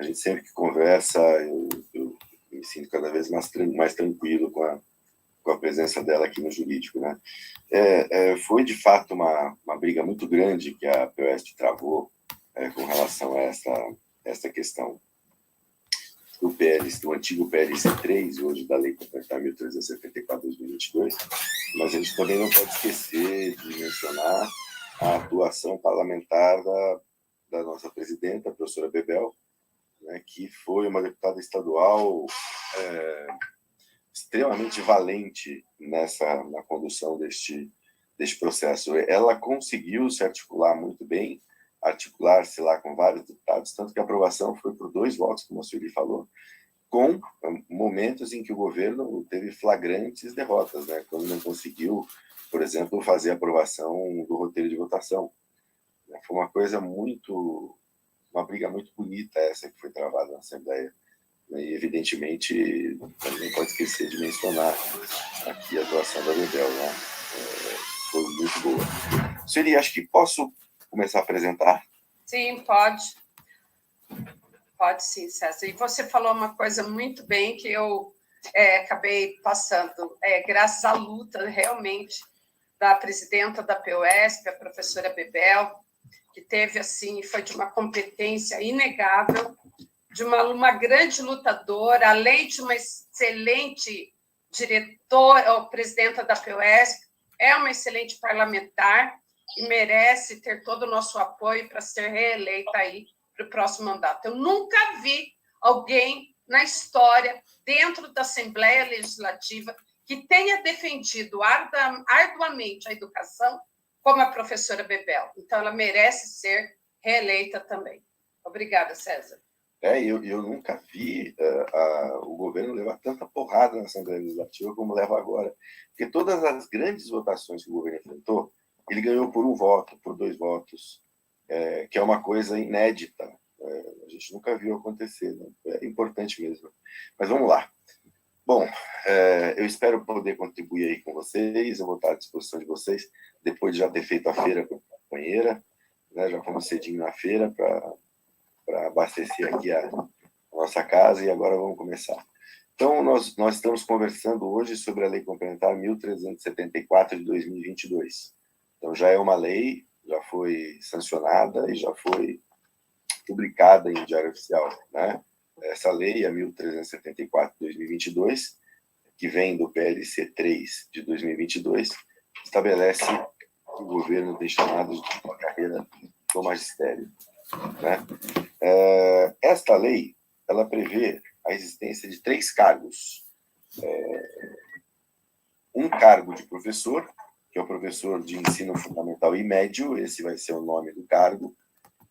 A gente sempre que conversa, eu me sinto cada vez mais tranquilo com a presença dela aqui no jurídico, né? Foi, de fato, uma briga muito grande que a POESP travou com relação a essa questão do antigo PLC 3, hoje da Lei Complementar 1374/2022, mas a gente também não pode esquecer de mencionar a atuação parlamentar da nossa presidenta, a professora Bebel, né, que foi uma deputada estadual extremamente valente na condução deste processo. Ela conseguiu se articular muito bem, articular-se lá com vários deputados, tanto que a aprovação foi por 2 votos, como a Sueli falou, com momentos em que o governo teve flagrantes derrotas, né, quando não conseguiu, por exemplo, fazer a aprovação do roteiro de votação. Foi uma briga muito bonita essa que foi travada na Assembleia. E, evidentemente, a gente não pode esquecer de mencionar aqui a atuação da Bebel, né? Foi muito boa. Sueli, acho que posso começar a apresentar? Sim, pode. Pode sim, César. E você falou uma coisa muito bem que eu acabei passando. Graças à luta, realmente, da presidenta da POESP, a professora Bebel, que teve, assim, foi de uma competência inegável, de uma grande lutadora, além de uma excelente diretora, ou presidenta da POESP, é uma excelente parlamentar e merece ter todo o nosso apoio para ser reeleita aí para o próximo mandato. Eu nunca vi alguém na história, dentro da Assembleia Legislativa, que tenha defendido arduamente a educação como a professora Bebel. Então, ela merece ser reeleita também. Obrigada, César. Eu nunca vi o governo levar tanta porrada na Assembleia Legislativa como leva agora. Porque todas as grandes votações que o governo enfrentou, ele ganhou por 1 voto, por 2 votos, que é uma coisa inédita. A gente nunca viu acontecer, né? É importante mesmo. Mas vamos lá. Bom, eu espero poder contribuir aí com vocês, eu vou estar à disposição de vocês, depois de já ter feito a feira com a companheira, né? Já fomos cedinho na feira para abastecer aqui a nossa casa, e agora vamos começar. Então, nós estamos conversando hoje sobre a Lei Complementar 1374 de 2022. Então, já é uma lei, já foi sancionada e já foi publicada em Diário Oficial, né? Essa lei, a 1374 de 2022, que vem do PLC 3 de 2022, estabelece que o governo tem chamado de uma carreira do magistério, né? Esta lei, ela prevê a existência de 3 cargos. Um cargo de professor, que é o professor de ensino fundamental e médio, esse vai ser o nome do cargo,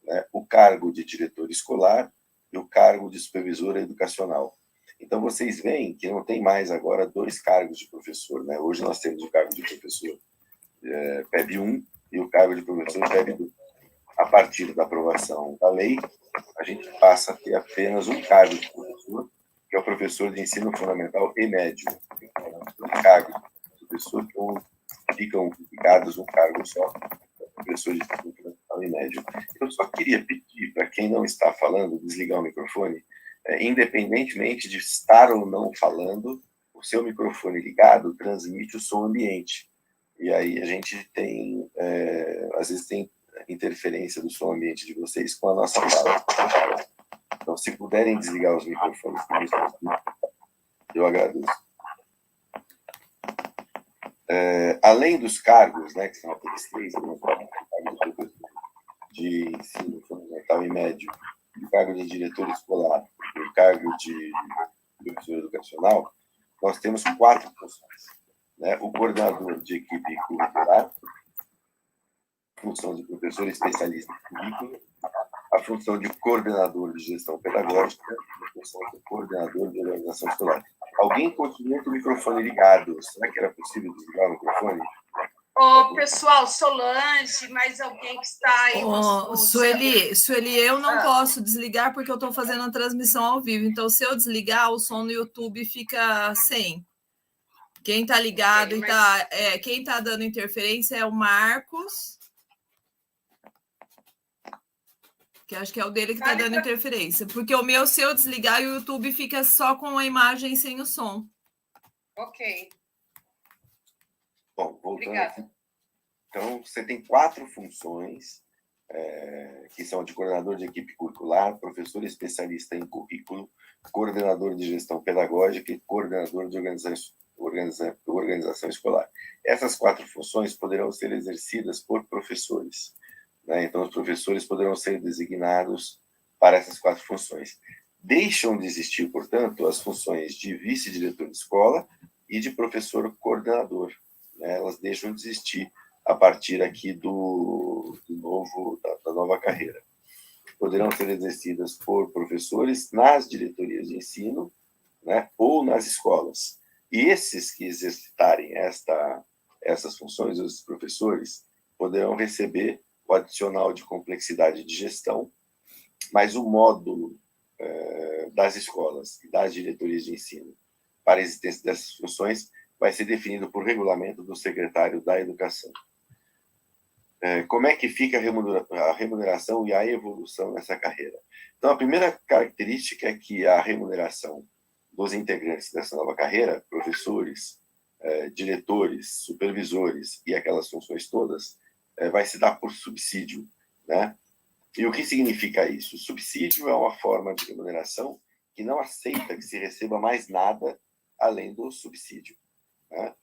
né? O cargo de diretor escolar e o cargo de supervisor educacional. Então, vocês veem que não tem mais agora 2 cargos de professor, né? Hoje nós temos o cargo de professor PEB 1 e o cargo de professor PEB 2. A partir da aprovação da lei, a gente passa a ter apenas um cargo de professor, que é o professor de ensino fundamental e médio. Um cargo de professor que ficam ligados um cargo só, professor de ensino fundamental e médio. Eu só queria pedir para quem não está falando, desligar o microfone, independentemente de estar ou não falando, o seu microfone ligado transmite o som ambiente. E aí a gente tem, às vezes tem interferência do som ambiente de vocês com a nossa fala. Então, se puderem desligar os microfones, eu agradeço. Além dos cargos, né, que são aqueles 3, de ensino fundamental e médio, o cargo de diretor escolar e o cargo de professor educacional, nós temos 4 funções, né? O coordenador de equipe curricular, função de professor especialista em currículo, a função de coordenador de gestão pedagógica e a função de coordenador de organização escolar. Alguém continua com o microfone ligado. Será que era possível desligar o microfone? Pessoal, Solange, mais alguém que está aí? Sueli, eu não posso desligar porque eu estou fazendo a transmissão ao vivo. Então, se eu desligar, o som no YouTube fica sem. Quem está ligado quem está dando interferência é o Marcos. que acho que é o dele que está dando interferência. Porque o meu, se eu desligar, o YouTube fica só com a imagem sem o som. Ok. Bom, voltando Obrigada. aqui. Então, você tem 4 funções, que são de coordenador de equipe curricular, professor especialista em currículo, coordenador de gestão pedagógica e coordenador de organização escolar. Essas 4 funções poderão ser exercidas por professores, né? Então, os professores poderão ser designados para essas 4 funções. Deixam de existir, portanto, as funções de vice-diretor de escola e de professor coordenador, né? Elas deixam de existir a partir aqui da nova carreira. Poderão ser exercidas por professores nas diretorias de ensino, né, ou nas escolas. E esses que exercitarem essas funções, os professores, poderão receber o adicional de complexidade de gestão, mas o módulo das escolas e das diretorias de ensino para a existência dessas funções vai ser definido por regulamento do secretário da Educação. Como é que fica a remuneração e a evolução nessa carreira? Então, a primeira característica é que a remuneração dos integrantes dessa nova carreira, professores, diretores, supervisores e aquelas funções todas, vai se dar por subsídio, né? E o que significa isso? O subsídio é uma forma de remuneração que não aceita que se receba mais nada além do subsídio, né?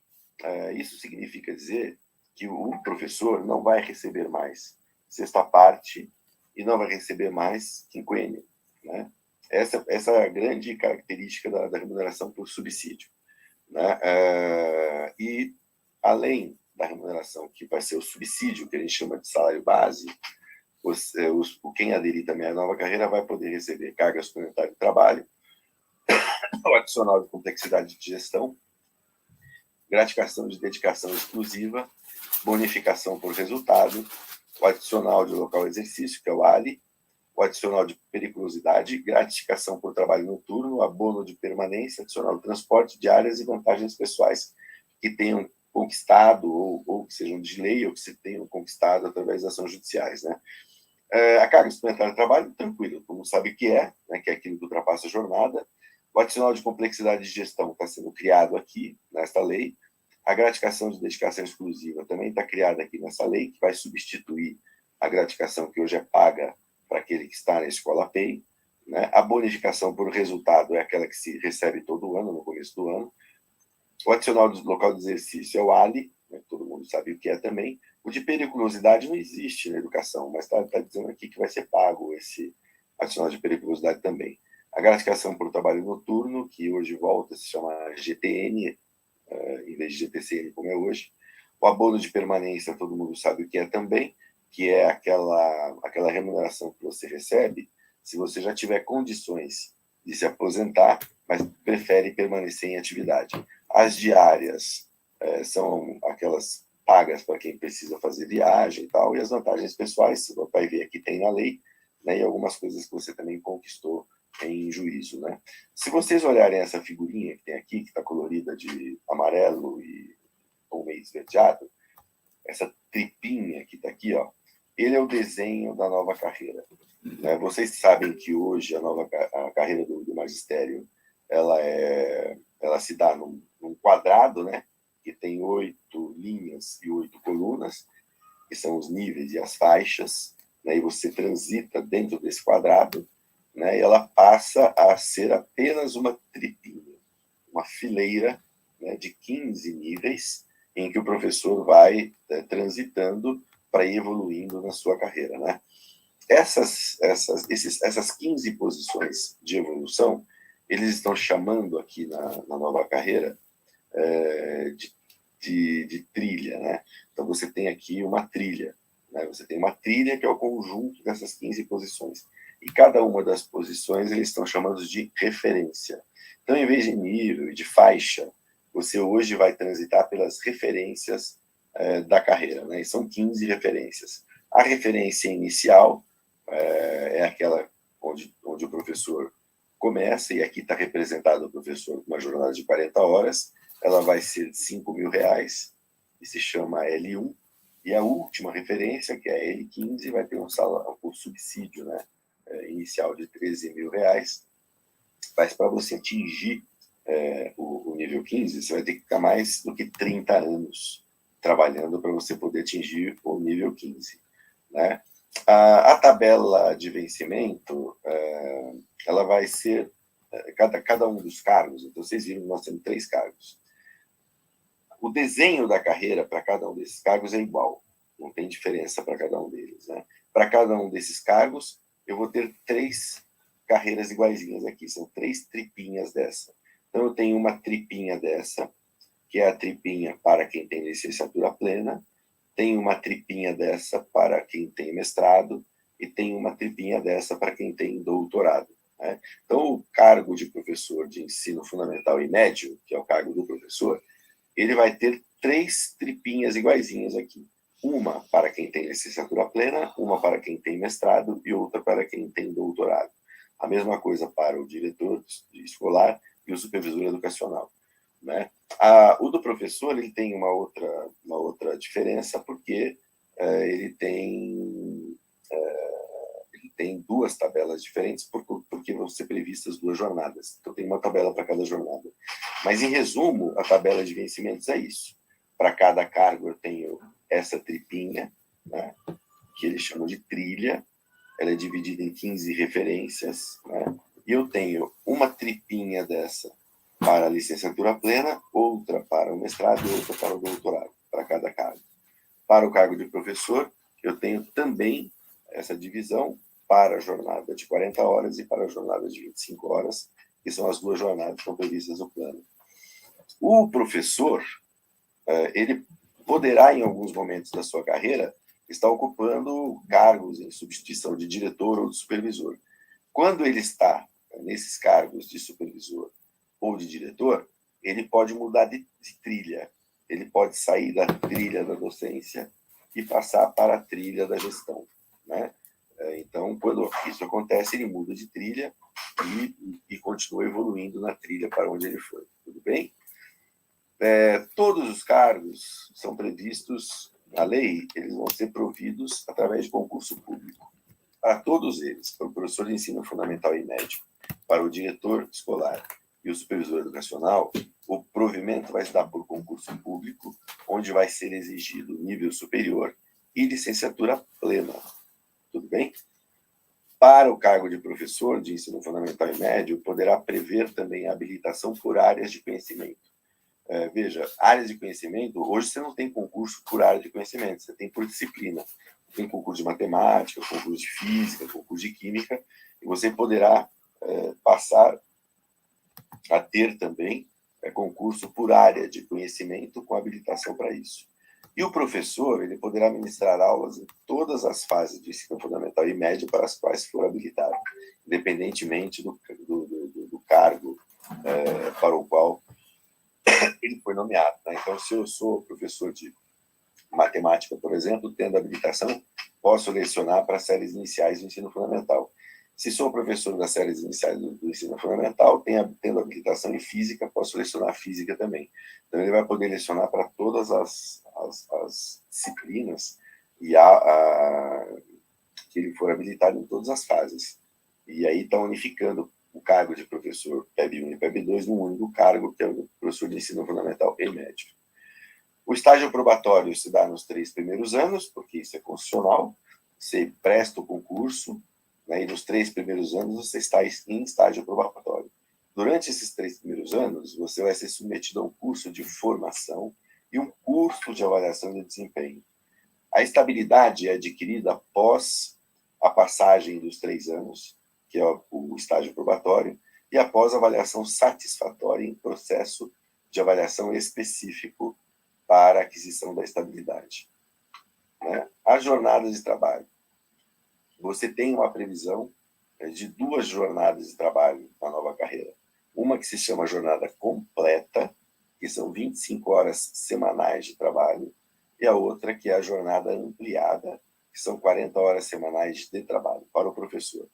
Isso significa dizer que o professor não vai receber mais sexta parte e não vai receber mais quinquênio, né? Essa é a grande característica da remuneração por subsídio, né? E, além da remuneração, que vai ser o subsídio, que a gente chama de salário base, quem aderir também à nova carreira vai poder receber carga suplementar de trabalho, o adicional de complexidade de gestão, gratificação de dedicação exclusiva, bonificação por resultado, o adicional de local exercício, que é o ALI, o adicional de periculosidade, gratificação por trabalho noturno, abono de permanência, adicional de transporte, diárias e vantagens pessoais que tenham conquistado ou que sejam de lei ou que se tenham conquistado através das ações judiciais, né? A carga suplementar de trabalho, tranquilo, todo mundo sabe o que é, né, que é aquilo que ultrapassa a jornada. O adicional de complexidade de gestão está sendo criado aqui, nesta lei. A gratificação de dedicação exclusiva também está criada aqui nessa lei, que vai substituir a gratificação que hoje é paga para aquele que está na escola PEI, né? A bonificação por resultado é aquela que se recebe todo ano, no começo do ano. O adicional do local de exercício é o ALI, né? Todo mundo sabe o que é também. O de periculosidade não existe na educação, mas está dizendo aqui que vai ser pago esse adicional de periculosidade também. A gratificação por trabalho noturno, que hoje volta a se chamar GTN, em vez de GTCN, como é hoje. O abono de permanência, todo mundo sabe o que é também, que é aquela remuneração que você recebe se você já tiver condições de se aposentar, mas prefere permanecer em atividade. As diárias são aquelas pagas para quem precisa fazer viagem e tal, e as vantagens pessoais, você vai ver aqui, tem na lei, né, e algumas coisas que você também conquistou em juízo, né? Se vocês olharem essa figurinha que tem aqui, que está colorida de amarelo ou meio esverdeado, essa tripinha que está aqui, ó, ele é o desenho da nova carreira, né? Vocês sabem que hoje a carreira do magistério ela se dá num quadrado, né? Que tem 8 linhas e 8 colunas, que são os níveis e as faixas, né? E você transita dentro desse quadrado, né? E ela passa a ser apenas uma tripinha, uma fileira, né, de 15 níveis, em que o professor vai transitando para ir evoluindo na sua carreira, né? Essas 15 posições de evolução, eles estão chamando aqui na nova carreira de trilha, né? Então, você tem aqui uma trilha, né? Você tem uma trilha que é o conjunto dessas 15 posições. E cada uma das posições eles estão chamando de referência. Então, em vez de nível e de faixa, você hoje vai transitar pelas referências da carreira, né? E são 15 referências. A referência inicial é aquela onde o professor começa, e aqui está representado o professor com uma jornada de 40 horas, ela vai ser de R$5.000 e se chama L1, e a última referência, que é a L15, vai ter um subsídio, né? inicial de R$13.000, mas para você atingir o nível 15, você vai ter que ficar mais do que 30 anos trabalhando para você poder atingir o nível 15. Né? A tabela de vencimento, ela vai ser cada um dos cargos. Então, vocês viram que nós temos 3 cargos. O desenho da carreira para cada um desses cargos é igual, não tem diferença para cada um deles. Né? Para cada um desses cargos, eu vou ter 3 carreiras iguaizinhas aqui, são 3 tripinhas dessa. Então, eu tenho uma tripinha dessa, que é a tripinha para quem tem licenciatura plena, tem uma tripinha dessa para quem tem mestrado e tem uma tripinha dessa para quem tem doutorado. Né? Então, o cargo de professor de ensino fundamental e médio, que é o cargo do professor, ele vai ter 3 tripinhas iguaizinhas aqui. Uma para quem tem licenciatura plena, uma para quem tem mestrado e outra para quem tem doutorado. A mesma coisa para o diretor escolar e o supervisor educacional. Né? O do professor ele tem uma outra diferença, porque ele tem 2 tabelas diferentes, porque vão ser previstas 2 jornadas. Então, tem uma tabela para cada jornada. Mas, em resumo, a tabela de vencimentos é isso. Para cada cargo, eu tenho essa tripinha, né, que eles chamam de trilha. Ela é dividida em 15 referências. Né, e eu tenho uma tripinha dessa para a licenciatura plena, outra para o mestrado e outra para o doutorado, para cada cargo. Para o cargo de professor, eu tenho também essa divisão para a jornada de 40 horas e para a jornada de 25 horas, que são as 2 jornadas que estão previstas no plano. O professor, ele poderá, em alguns momentos da sua carreira, estar ocupando cargos em substituição de diretor ou de supervisor. Quando ele está nesses cargos de supervisor ou de diretor, ele pode mudar de trilha. Ele pode sair da trilha da docência e passar para a trilha da gestão. Né? Então, quando isso acontece, ele muda de trilha e continua evoluindo na trilha para onde ele foi. Tudo bem? Todos os cargos são previstos na lei, eles vão ser providos através de concurso público. Para todos eles, para o professor de ensino fundamental e médio, para o diretor escolar e o supervisor educacional, o provimento vai se dar por concurso público, onde vai ser exigido nível superior e licenciatura plena. Tudo bem? Para o cargo de professor de ensino fundamental e médio, poderá prever também a habilitação por áreas de conhecimento. Veja, áreas de conhecimento, hoje você não tem concurso por área de conhecimento, você tem por disciplina. Tem concurso de matemática, concurso de física, concurso de química, e você poderá passar a ter também concurso por área de conhecimento com habilitação para isso. E o professor, ele poderá ministrar aulas em todas as fases de ensino fundamental e médio para as quais for habilitado, independentemente do cargo para o qual ele foi nomeado. Né? Então, se eu sou professor de matemática, por exemplo, tendo habilitação, posso lecionar para as séries iniciais do ensino fundamental. Se sou professor das séries iniciais do ensino fundamental, tendo habilitação em física, posso lecionar física também. Então, ele vai poder lecionar para todas as disciplinas e que ele for habilitado em todas as fases. E aí está unificando o cargo de professor PEB 1 e PEB 2 num único cargo, que é o professor de ensino fundamental e médio. O estágio probatório se dá nos 3 primeiros anos, porque isso é constitucional. Você presta o concurso, né, e nos 3 primeiros anos você está em estágio probatório. Durante esses 3 primeiros anos, você vai ser submetido a um curso de formação e um curso de avaliação de desempenho. A estabilidade é adquirida após a passagem dos 3 anos, que é o estágio probatório, e após a avaliação satisfatória em processo de avaliação específico para a aquisição da estabilidade. Né? A jornada de trabalho. Você tem uma previsão de 2 jornadas de trabalho na nova carreira. Uma que se chama jornada completa, que são 25 horas semanais de trabalho, e a outra que é a jornada ampliada, que são 40 horas semanais de trabalho para o professor.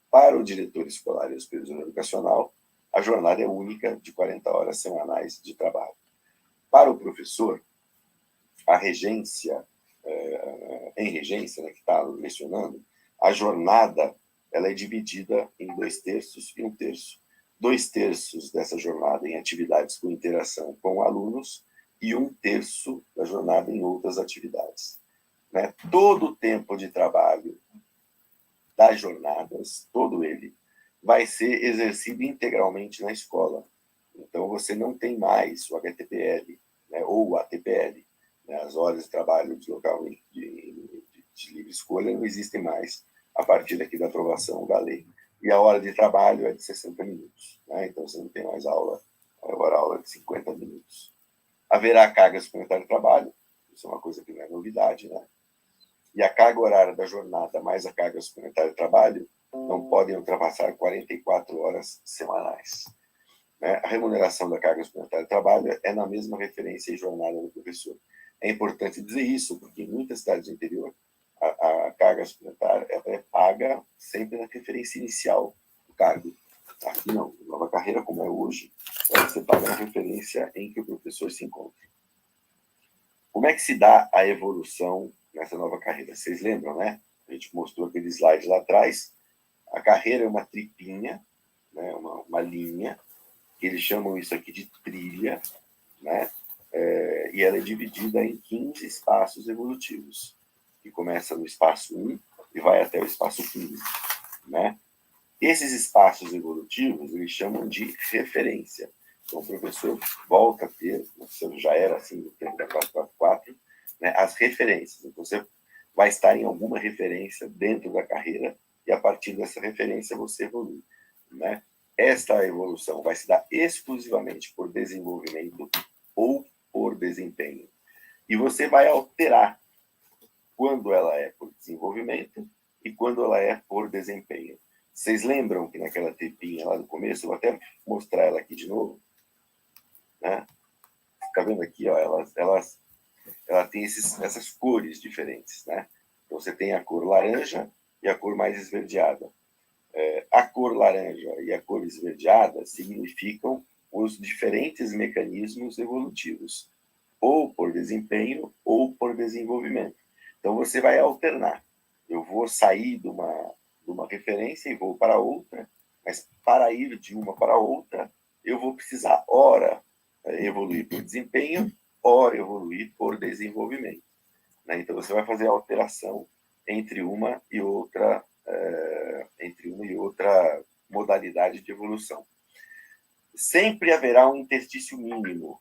Para o diretor escolar e o supervisor educacional, a jornada é única de 40 horas semanais de trabalho. Para o professor, a regência, em regência, né, que está lecionando, a jornada ela é dividida em 2/3 e 1/3. 2/3 dessa jornada em atividades com interação com alunos e 1/3 da jornada em outras atividades. Né? Todo o tempo de trabalho das jornadas, todo ele, vai ser exercido integralmente na escola. Então, você não tem mais o HTPL, né, ou o ATPL. Né, as horas de trabalho deslocamento de livre escolha não existem mais a partir daqui da aprovação da lei. E a hora de trabalho é de 60 minutos. Né? Então, você não tem mais aula, agora a aula é de 50 minutos. Haverá carga suplementar de trabalho, isso é uma coisa que não é novidade, né? E a carga horária da jornada mais a carga suplementar de trabalho não podem ultrapassar 44 horas semanais. Né? A remuneração da carga suplementar de trabalho é na mesma referência e jornada do professor. É importante dizer isso, porque em muitas cidades do interior, a carga suplementar é paga sempre na referência inicial do cargo. Aqui não, nova carreira, como é hoje, vai ser paga na referência em que o professor se encontra. Como é que se dá a evolução nessa nova carreira? Vocês lembram, né? A gente mostrou aquele slide lá atrás. A carreira é uma tripinha, né? uma linha, que eles chamam isso aqui de trilha, né? E ela é dividida em 15 espaços evolutivos, que começa no espaço 1 e vai até o espaço 15. Né? Esses espaços evolutivos, eles chamam de referência. Então, o professor volta a ter, já era assim no tempo da 444, né, as referências. Então, você vai estar em alguma referência dentro da carreira e, a partir dessa referência, você evolui. Né? Esta evolução vai se dar exclusivamente por desenvolvimento ou por desempenho. E você vai alterar quando ela é por desenvolvimento e quando ela é por desempenho. Vocês lembram que naquela tripinha lá do começo, eu vou até mostrar ela aqui de novo, né? Tá vendo aqui, ó, ela tem essas cores diferentes, né? Então, você tem a cor laranja e a cor mais esverdeada. A cor laranja e a cor esverdeada significam os diferentes mecanismos evolutivos, ou por desempenho ou por desenvolvimento. Então, você vai alternar. Eu vou sair de uma referência e vou para outra, mas para ir de uma para outra, eu vou precisar, ora, evoluir por desempenho, ora, evoluir por desenvolvimento. Né? Então, você vai fazer a alteração entre uma e outra modalidade de evolução. Sempre haverá um interstício mínimo.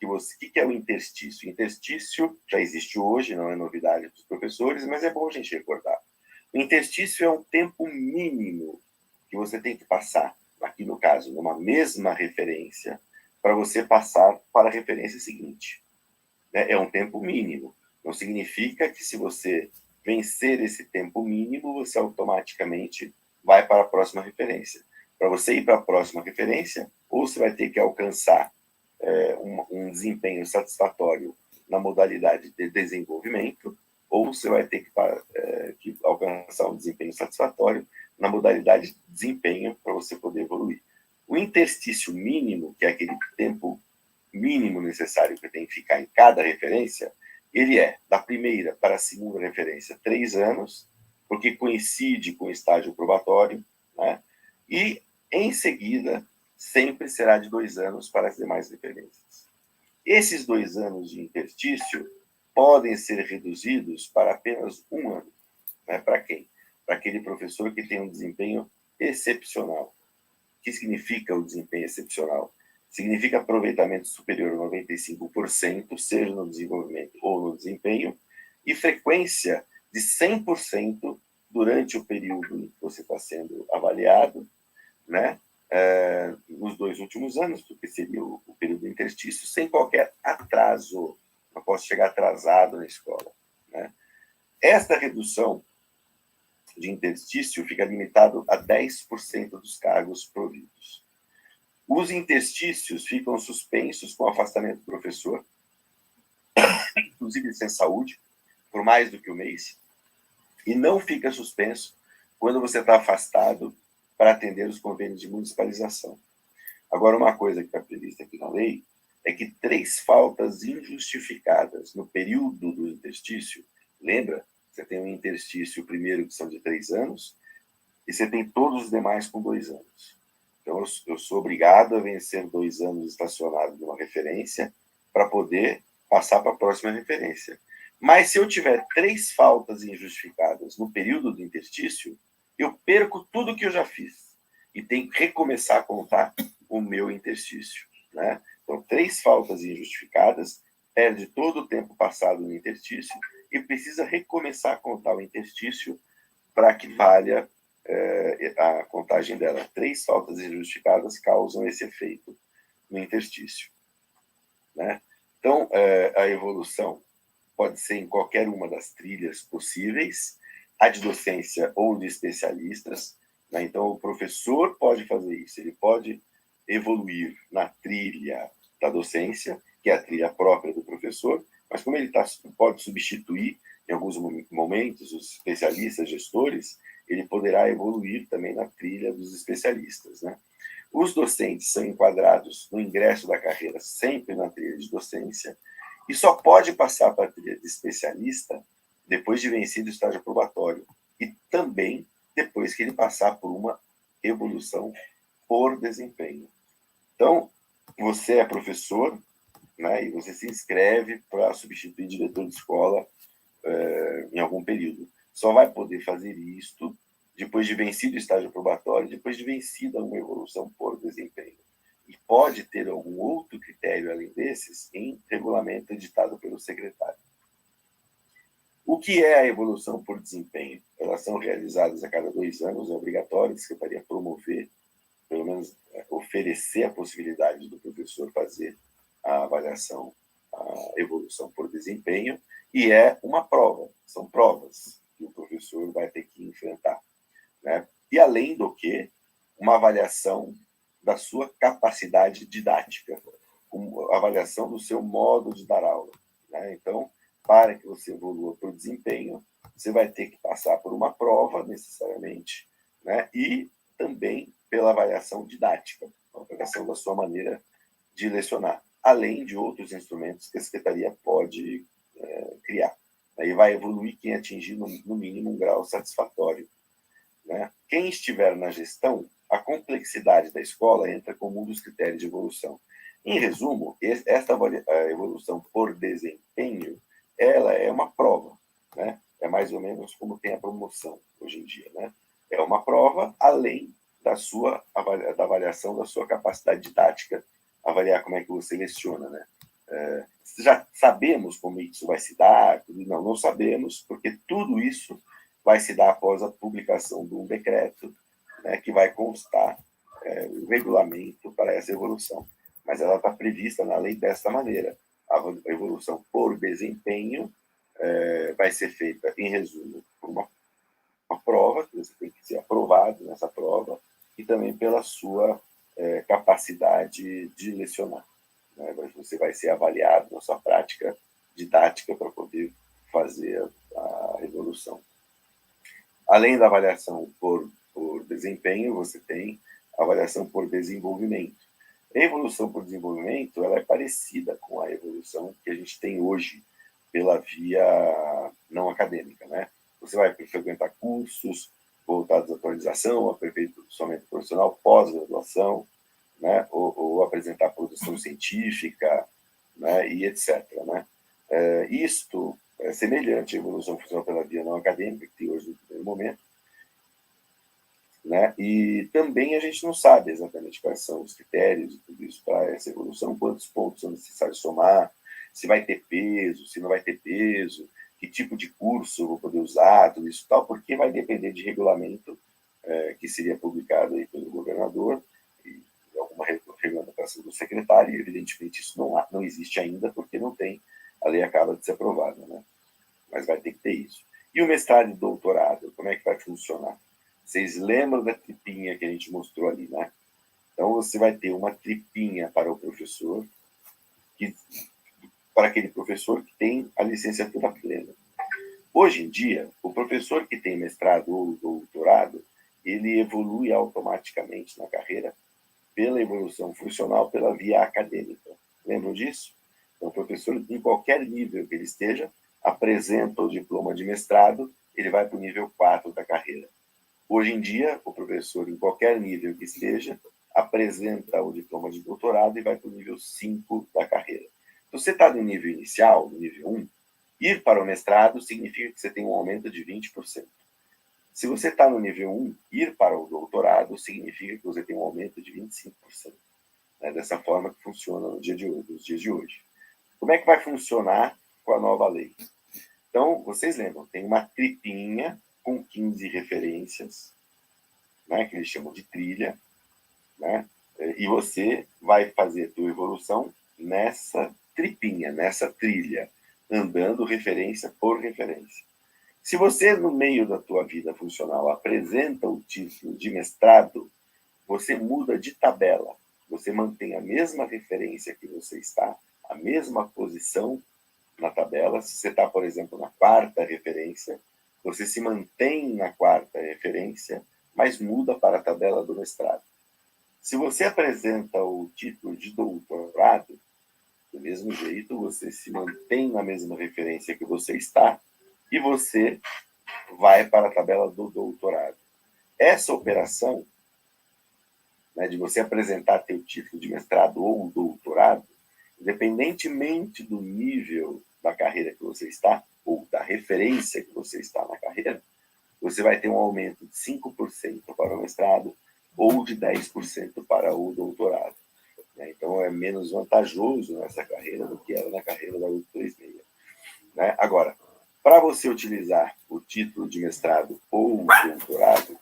O que é o interstício? O interstício já existe hoje, não é novidade para os professores, mas é bom a gente recordar. O interstício é um tempo mínimo que você tem que passar, aqui no caso, numa mesma referência, para você passar para a referência seguinte. É um tempo mínimo. Não significa que se você vencer esse tempo mínimo, você automaticamente vai para a próxima referência. Para você ir para a próxima referência, ou você vai ter que alcançar um desempenho satisfatório na modalidade de desenvolvimento, ou você vai ter que alcançar um desempenho satisfatório na modalidade de desempenho para você poder evoluir. O interstício mínimo, que é aquele tempo mínimo necessário que tem que ficar em cada referência, ele é da primeira para a segunda referência 3 anos, porque coincide com o estágio probatório, né? E, em seguida, sempre será de 2 anos para as demais referências. Esses 2 anos de interstício podem ser reduzidos para apenas 1 ano. Né? Para quem? Para aquele professor que tem um desempenho excepcional. O que significa o desempenho excepcional? Significa aproveitamento superior a 95%, seja no desenvolvimento ou no desempenho, e frequência de 100% durante o período em que você está sendo avaliado, né? Nos 2 últimos anos, porque seria o período interstício, sem qualquer atraso. Não posso chegar atrasado na escola. Né? Esta redução de interstício fica limitado a 10% dos cargos providos. Os interstícios ficam suspensos com o afastamento do professor, inclusive sem saúde, por mais do que um mês, e não fica suspenso quando você está afastado para atender os convênios de municipalização. Agora, uma coisa que está prevista aqui na lei é que 3 faltas injustificadas no período do interstício, lembra? Você tem um interstício primeiro que são de 3 anos, e você tem todos os demais com 2 anos. Então, eu sou obrigado a vencer 2 anos estacionado numa referência para poder passar para a próxima referência. Mas se eu tiver 3 faltas injustificadas no período do interstício, eu perco tudo que eu já fiz e tenho que recomeçar a contar o meu interstício, né? Então, 3 faltas injustificadas, perde todo o tempo passado no interstício e precisa recomeçar a contar o interstício para que valha a contagem dela. 3 faltas injustificadas causam esse efeito no interstício, né? Então, a evolução pode ser em qualquer uma das trilhas possíveis, a de docência ou de especialistas, né? Então, o professor pode fazer isso, ele pode evoluir na trilha da docência, que é a trilha própria do professor, mas como ele pode substituir, em alguns momentos, os especialistas, gestores, ele poderá evoluir também na trilha dos especialistas, né? Os docentes são enquadrados no ingresso da carreira sempre na trilha de docência e só pode passar para a trilha de especialista depois de vencido o estágio probatório e também depois que ele passar por uma evolução por desempenho. Então, você é professor, né, e você se inscreve para substituir diretor de escola em algum período. Só vai poder fazer isto depois de vencido o estágio probatório, depois de vencida uma evolução por desempenho. E pode ter algum outro critério além desses em regulamento editado pelo secretário. O que é a evolução por desempenho? Elas são realizadas a cada 2 anos, é obrigatório, a secretaria promover, pelo menos oferecer a possibilidade do professor fazer a avaliação, a evolução por desempenho, e é uma prova, são provas que o professor vai ter que enfrentar, né? E, além do que, uma avaliação da sua capacidade didática, uma avaliação do seu modo de dar aula, né? Então, para que você evolua por desempenho, você vai ter que passar por uma prova, necessariamente, né? E também pela avaliação didática, a avaliação da sua maneira de lecionar, além de outros instrumentos que a secretaria pode criar. Aí vai evoluir quem atingir, no mínimo, um grau satisfatório, né? Quem estiver na gestão, a complexidade da escola entra como um dos critérios de evolução. Em resumo, esta evolução por desempenho, ela é uma prova, né? É mais ou menos como tem a promoção hoje em dia, né? É uma prova além da avaliação da sua capacidade didática, avaliar como é que você leciona, né? Já sabemos como isso vai se dar? Não sabemos, porque tudo isso vai se dar após a publicação de um decreto, né, que vai constar o regulamento para essa evolução. Mas ela está prevista na lei desta maneira. A evolução por desempenho vai ser feita, em resumo, por uma prova, que você tem que ser aprovado nessa prova, e também pela sua capacidade de lecionar, né? Você vai ser avaliado na sua prática didática para poder fazer a evolução. Além da avaliação por desempenho, você tem a avaliação por desenvolvimento. A evolução por desenvolvimento, ela é parecida com a evolução que a gente tem hoje pela via não acadêmica, né? Você vai frequentar cursos voltados à atualização, aperfeiçoamento profissional, pós-graduação, né? Ou apresentar produção científica, né? E etc., né? Isto é semelhante à evolução funcional pela via não acadêmica, que tem hoje no primeiro momento, né? E também a gente não sabe exatamente quais são os critérios e tudo isso para essa evolução, quantos pontos são necessários somar, se vai ter peso, se não vai ter peso, que tipo de curso eu vou poder usar, tudo isso e tal, porque vai depender de regulamento que seria publicado aí pelo governador e alguma regulamentação do secretário, e evidentemente isso não existe ainda, porque não tem, a lei acaba de ser aprovada, né? Mas vai ter que ter isso. E o mestrado e doutorado, como é que vai funcionar? Vocês lembram da tripinha que a gente mostrou ali, né? Então, você vai ter uma tripinha para o professor, para aquele professor que tem a licenciatura plena. Hoje em dia, o professor que tem mestrado ou doutorado, ele evolui automaticamente na carreira pela evolução funcional, pela via acadêmica. Lembram disso? Então, o professor, em qualquer nível que ele esteja, apresenta o diploma de mestrado, ele vai para o nível 4 da carreira. Hoje em dia, o professor, em qualquer nível que esteja, apresenta o diploma de doutorado e vai para o nível 5 da carreira. Se você está no nível inicial, no nível 1, ir para o mestrado significa que você tem um aumento de 20%. Se você está no nível 1, ir para o doutorado significa que você tem um aumento de 25%. É dessa forma que funciona nos dias de hoje. Como é que vai funcionar com a nova lei? Então, vocês lembram, tem uma tripinha com 15 referências, né, que eles chamam de trilha, né, e você vai fazer a tua evolução nessa tripinha, nessa trilha, andando referência por referência. Se você, no meio da tua vida funcional, apresenta o título de mestrado, você muda de tabela, você mantém a mesma referência que você está, a mesma posição na tabela. Se você está, por exemplo, na 4ª referência, você se mantém na 4ª referência, mas muda para a tabela do mestrado. Se você apresenta o título de doutorado, do mesmo jeito, você se mantém na mesma referência que você está e você vai para a tabela do doutorado. Essa operação, né, de você apresentar teu título de mestrado ou doutorado, independentemente do nível da carreira que você está, ou da referência que você está na carreira, você vai ter um aumento de 5% para o mestrado ou de 10% para o doutorado. Então, é menos vantajoso nessa carreira do que era na carreira da 836. Né? Agora, para você utilizar o título de mestrado ou doutorado,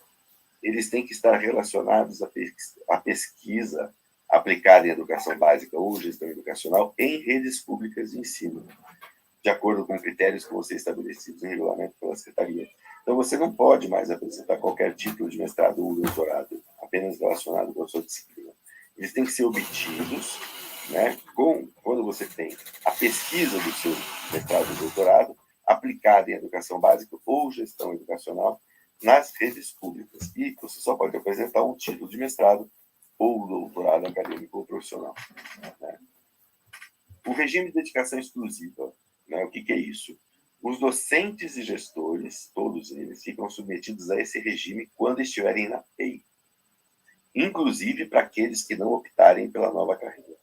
eles têm que estar relacionados à pesquisa aplicada em educação básica ou gestão educacional em redes públicas de ensino, de acordo com critérios que vão ser estabelecidos em regulamento pela Secretaria. Então, você não pode mais apresentar qualquer título de mestrado ou doutorado apenas relacionado com a sua disciplina. Eles têm que ser obtidos, né, quando você tem a pesquisa do seu mestrado ou doutorado aplicada em educação básica ou gestão educacional nas redes públicas. E você só pode apresentar um título de mestrado ou doutorado acadêmico ou profissional. Né? O regime de dedicação exclusiva, né, o que é isso? Os docentes e gestores, todos eles, ficam submetidos a esse regime quando estiverem na PEI, inclusive para aqueles que não optarem pela nova carreira.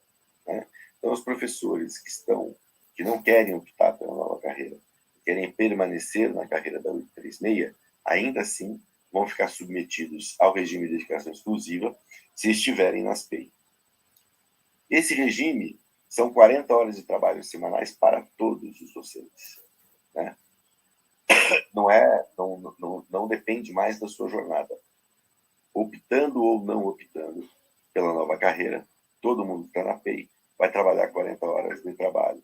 Né? Então, os professores que não querem optar pela nova carreira, querem permanecer na carreira da 836, ainda assim vão ficar submetidos ao regime de dedicação exclusiva se estiverem nas PEI. Esse regime são 40 horas de trabalho semanais para todos os docentes. Né? Não depende mais da sua jornada. Optando ou não optando pela nova carreira, todo mundo que está na PEI vai trabalhar 40 horas de trabalho.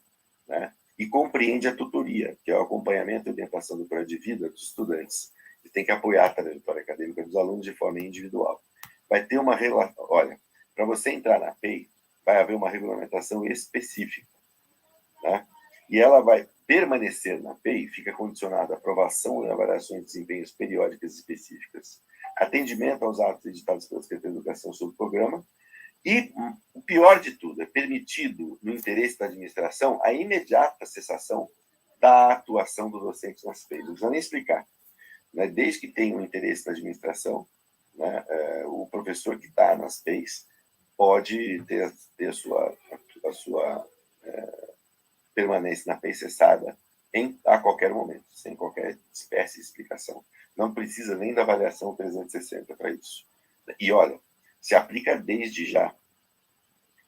Né? E compreende a tutoria, que é o acompanhamento e orientação do projeto de vida dos estudantes. E tem que apoiar a trajetória acadêmica dos alunos de forma individual. Vai ter uma relação. Olha, para você entrar na PEI, vai haver uma regulamentação específica. Né? E ela vai permanecer na PEI, fica condicionada à aprovação e avaliações de desempenhos periódicas específicas, atendimento aos atos editados pela Secretaria de Educação sobre o programa, e o pior de tudo, é permitido, no interesse da administração, a imediata cessação da atuação do docente nas PEIs. Não precisa nem explicar. Né? Desde que tenha um interesse da administração, né, o professor que está nas PEIs pode ter a sua permanência na PEI cessada a qualquer momento, sem qualquer espécie de explicação. Não precisa nem da avaliação 360 para isso. E olha, se aplica desde já,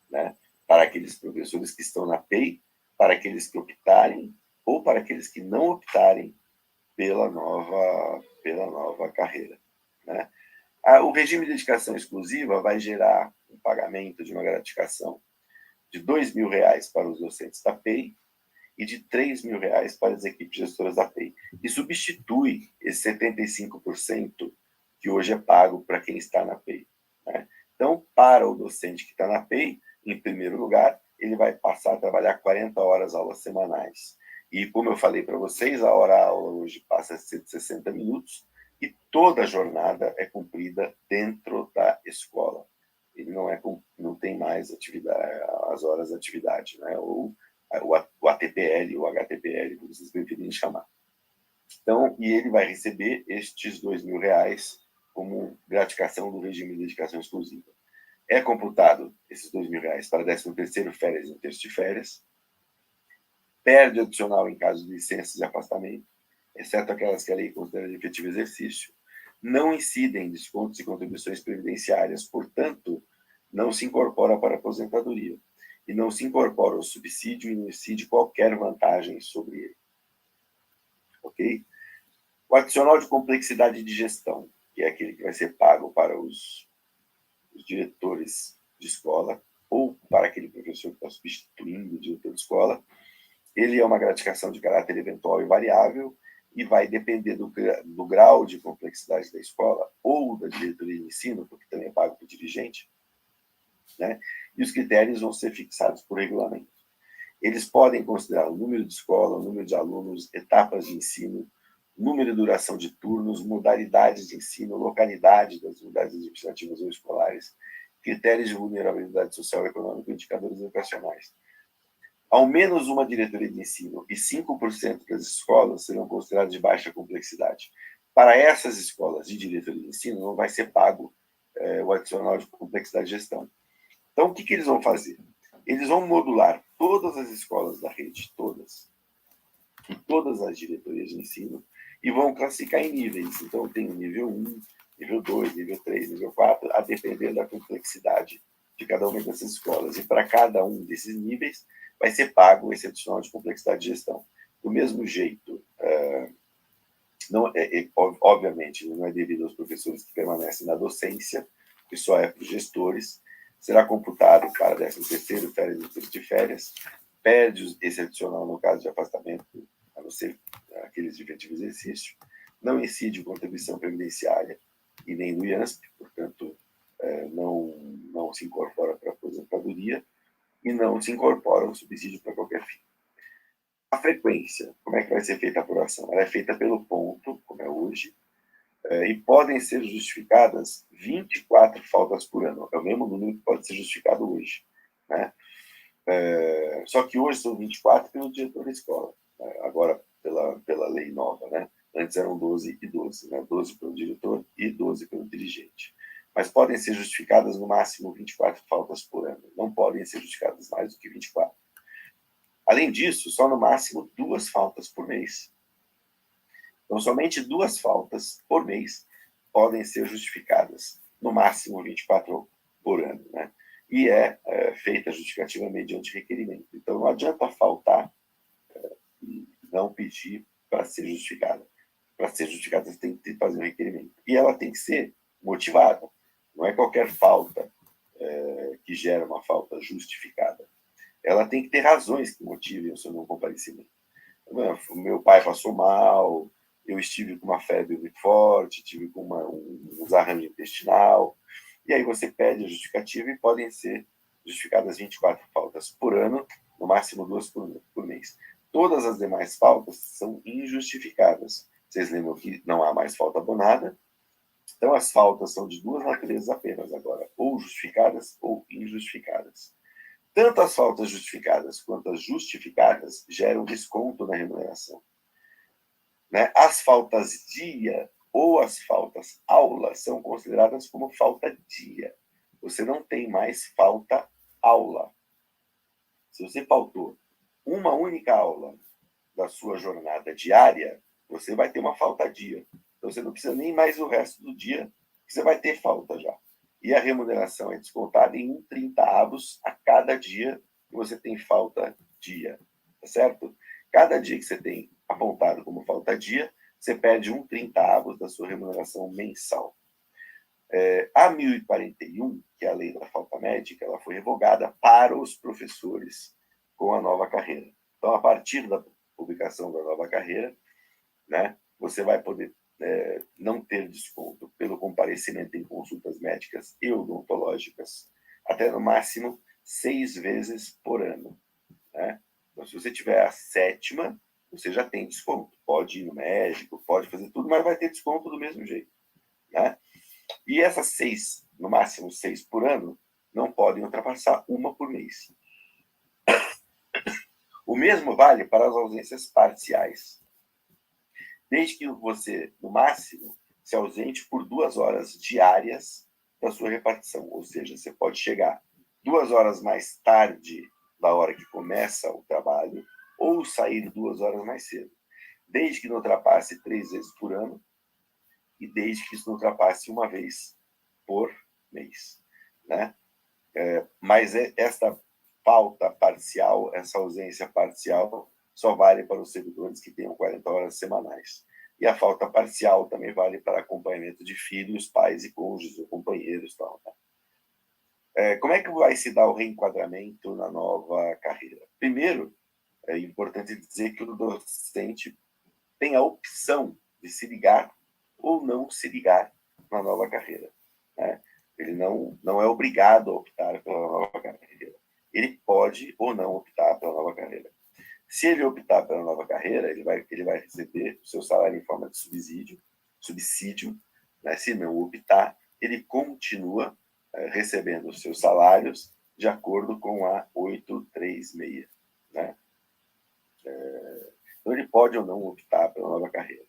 né, para aqueles professores que estão na PEI, para aqueles que optarem ou para aqueles que não optarem pela nova carreira. Né? O regime de dedicação exclusiva vai gerar um pagamento de uma gratificação de R$2.000 para os docentes da PEI e de R$3.000 para as equipes gestoras da PEI. E substitui esse 75% que hoje é pago para quem está na PEI. Né? Então, para o docente que está na PEI, em primeiro lugar, ele vai passar a trabalhar 40 horas aulas semanais. E, como eu falei para vocês, a hora-aula hoje passa a ser de 60 minutos e toda a jornada é cumprida dentro da escola. Ele não tem mais as horas de atividade, né? Ou o ATPL, o HTPL, como vocês preferirem chamar. Então, e ele vai receber estes R$2.000 gratificação do regime de dedicação exclusiva. É computado esses R$2.000 para 13º férias e 1/3 de férias. Perde adicional em caso de licenças de afastamento, exceto aquelas que a lei considera de efetivo exercício. Não incidem descontos e contribuições previdenciárias, portanto, não se incorpora para a aposentadoria. E não se incorpora o subsídio e não incide qualquer vantagem sobre ele. Ok? O adicional de complexidade de gestão, que é aquele que vai ser pago para os diretores de escola ou para aquele professor que está substituindo o diretor de escola, ele é uma gratificação de caráter eventual e variável e vai depender do grau de complexidade da escola ou da diretoria de ensino, porque também é pago para o dirigente, né? E os critérios vão ser fixados por regulamento. Eles podem considerar o número de escola, o número de alunos, etapas de ensino, número e duração de turnos, modalidades de ensino, localidade das unidades administrativas ou escolares, critérios de vulnerabilidade social e econômica e indicadores educacionais. Ao menos uma diretoria de ensino e 5% das escolas serão consideradas de baixa complexidade. Para essas escolas de diretoria de ensino, não vai ser pago o adicional de complexidade de gestão. Então, o que eles vão fazer? Eles vão modular todas as escolas da rede, todas, e todas as diretorias de ensino, e vão classificar em níveis. Então, tem o nível 1, nível 2, nível 3, nível 4, a depender da complexidade de cada uma dessas escolas. E para cada um desses níveis, vai ser pago esse adicional de complexidade de gestão. Do mesmo jeito, obviamente, não é devido aos professores que permanecem na docência, que só é para os gestores, será computado para 13º, férias e 1/3 de férias, perde esse adicional no caso de afastamento, a não ser aqueles de efetivo exercício, não incide contribuição previdenciária e nem do IANSP, portanto, não se incorpora para a aposentadoria e não se incorpora um subsídio para qualquer fim. A frequência, como é que vai ser feita a apuração? Ela é feita pelo ponto, como é hoje, e podem ser justificadas 24 faltas por ano. É o mesmo número que pode ser justificado hoje, né? Só que hoje são 24 pelo diretor da escola, né? Agora pela lei nova, né? Antes eram 12 e 12, né? 12 pelo diretor e 12 pelo dirigente. Mas podem ser justificadas no máximo 24 faltas por ano. Não podem ser justificadas mais do que 24. Além disso, só no máximo 2 faltas por mês. Então, somente 2 faltas por mês podem ser justificadas, no máximo 24 por ano, né? E feita a justificativa mediante requerimento. Então, não adianta faltar e não pedir para ser justificada. Para ser justificada, você tem que fazer um requerimento. E ela tem que ser motivada. Não é qualquer falta que gera uma falta justificada. Ela tem que ter razões que motivem o seu não comparecimento. O meu pai passou mal, eu estive com uma febre muito forte, tive com um desarranjo intestinal, e aí você pede a justificativa e podem ser justificadas 24 faltas por ano, no máximo 2 por mês. Todas as demais faltas são injustificadas. Vocês lembram que não há mais falta abonada? Então, as faltas são de 2 naturezas apenas agora, ou justificadas ou injustificadas. Tanto as faltas justificadas quanto as justificadas geram desconto na remuneração, né? As faltas dia ou as faltas aula são consideradas como falta dia. Você não tem mais falta aula. Se você faltou uma única aula da sua jornada diária, você vai ter uma falta dia. Então, você não precisa nem mais o resto do dia, que você vai ter falta já. E a remuneração é descontada em 1/30 a cada dia que você tem falta dia, tá certo? Cada dia que você tem apontado como falta dia, você perde 1/30 da sua remuneração mensal. A 1041, que é a lei da falta médica, ela foi revogada para os professores com a nova carreira. Então, a partir da publicação da nova carreira, né, você vai poder não ter desconto pelo comparecimento em consultas médicas e odontológicas até no máximo 6 vezes por ano, né? Então, se você tiver a 7ª, você já tem desconto. Pode ir no médico, pode fazer tudo, mas vai ter desconto do mesmo jeito, né? E essas 6, no máximo 6 por ano, não podem ultrapassar 1 por mês. O mesmo vale para as ausências parciais. Desde que você, no máximo, se ausente por 2 horas diárias da sua repartição. Ou seja, você pode chegar 2 horas mais tarde da hora que começa o trabalho ou sair 2 horas mais cedo, desde que não ultrapasse 3 vezes por ano e desde que isso não ultrapasse 1 vez por mês, né? Mas esta falta parcial, essa ausência parcial, só vale para os servidores que tenham 40 horas semanais. E a falta parcial também vale para acompanhamento de filhos, pais e cônjuges ou companheiros. Tal, né? Como é que vai se dar o reenquadramento na nova carreira? Primeiro, é importante dizer que o docente tem a opção de se ligar ou não se ligar na nova carreira, né? Ele não é obrigado a optar pela nova carreira. Ele pode ou não optar pela nova carreira. Se ele optar pela nova carreira, ele vai receber o seu salário em forma de subsídio, né? Se não optar, ele continua recebendo os seus salários de acordo com a 836, né? Então, ele pode ou não optar pela nova carreira.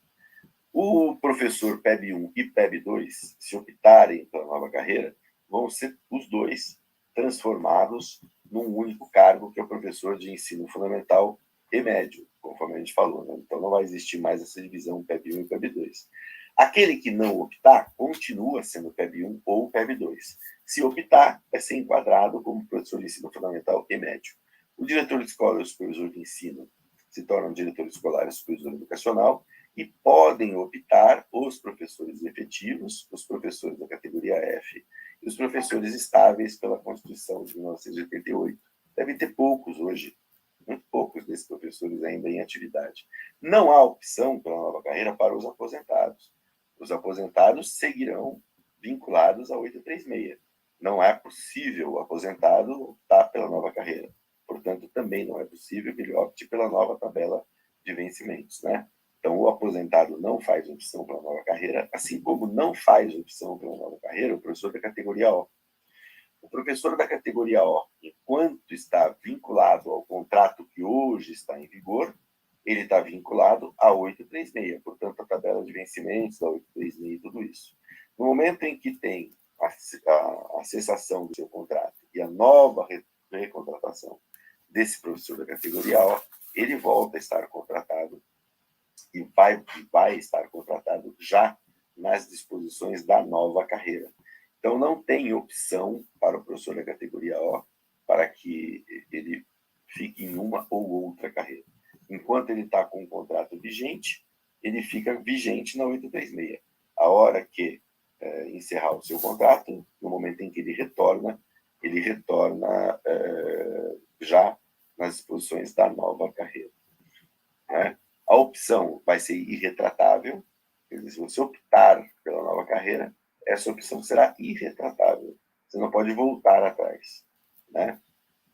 O professor PEB 1 e PEB 2, se optarem pela nova carreira, vão ser os dois transformados num único cargo, que é o professor de ensino fundamental e médio, conforme a gente falou, né? Então, não vai existir mais essa divisão PEB 1 e PEB 2. Aquele que não optar, continua sendo PEB 1 ou PEB 2. Se optar, vai ser enquadrado como professor de ensino fundamental e médio. O diretor de escola e o supervisor de ensino se tornam diretor escolar e supervisor educacional, e podem optar os professores efetivos, os professores da categoria F e os professores estáveis pela Constituição de 1988. Devem ter poucos hoje, muito poucos desses professores ainda em atividade. Não há opção pela nova carreira para os aposentados. Os aposentados seguirão vinculados a 836. Não é possível o aposentado optar pela nova carreira. Portanto, também não é possível que ele opte pela nova tabela de vencimentos, né? Então, o aposentado não faz opção pela nova carreira, assim como não faz opção pela nova carreira o professor da categoria O. O professor da categoria O, enquanto está vinculado ao contrato que hoje está em vigor, ele está vinculado a 836, portanto, a tabela de vencimentos da 836 e tudo isso. No momento em que tem a cessação do seu contrato e a nova recontratação desse professor da categoria O, ele volta a estar contratado e vai estar contratado já nas disposições da nova carreira. Então, não tem opção para o professor da categoria O para que ele fique em uma ou outra carreira. Enquanto ele está com um contrato vigente, ele fica vigente na 836. A hora que encerrar o seu contrato, no momento em que ele retorna já nas disposições da nova carreira, né? A opção vai ser irretratável, quer dizer, se você optar pela nova carreira, essa opção será irretratável. Você não pode voltar atrás, né?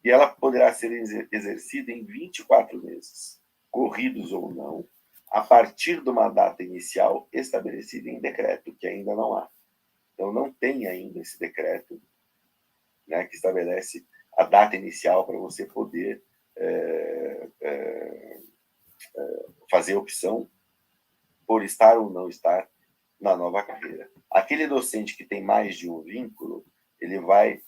E ela poderá ser exercida em 24 meses, corridos ou não, a partir de uma data inicial estabelecida em decreto, que ainda não há. Então, não tem ainda esse decreto, né, que estabelece a data inicial para você poder fazer opção por estar ou não estar na nova carreira. Aquele docente que tem mais de um vínculo, ele vai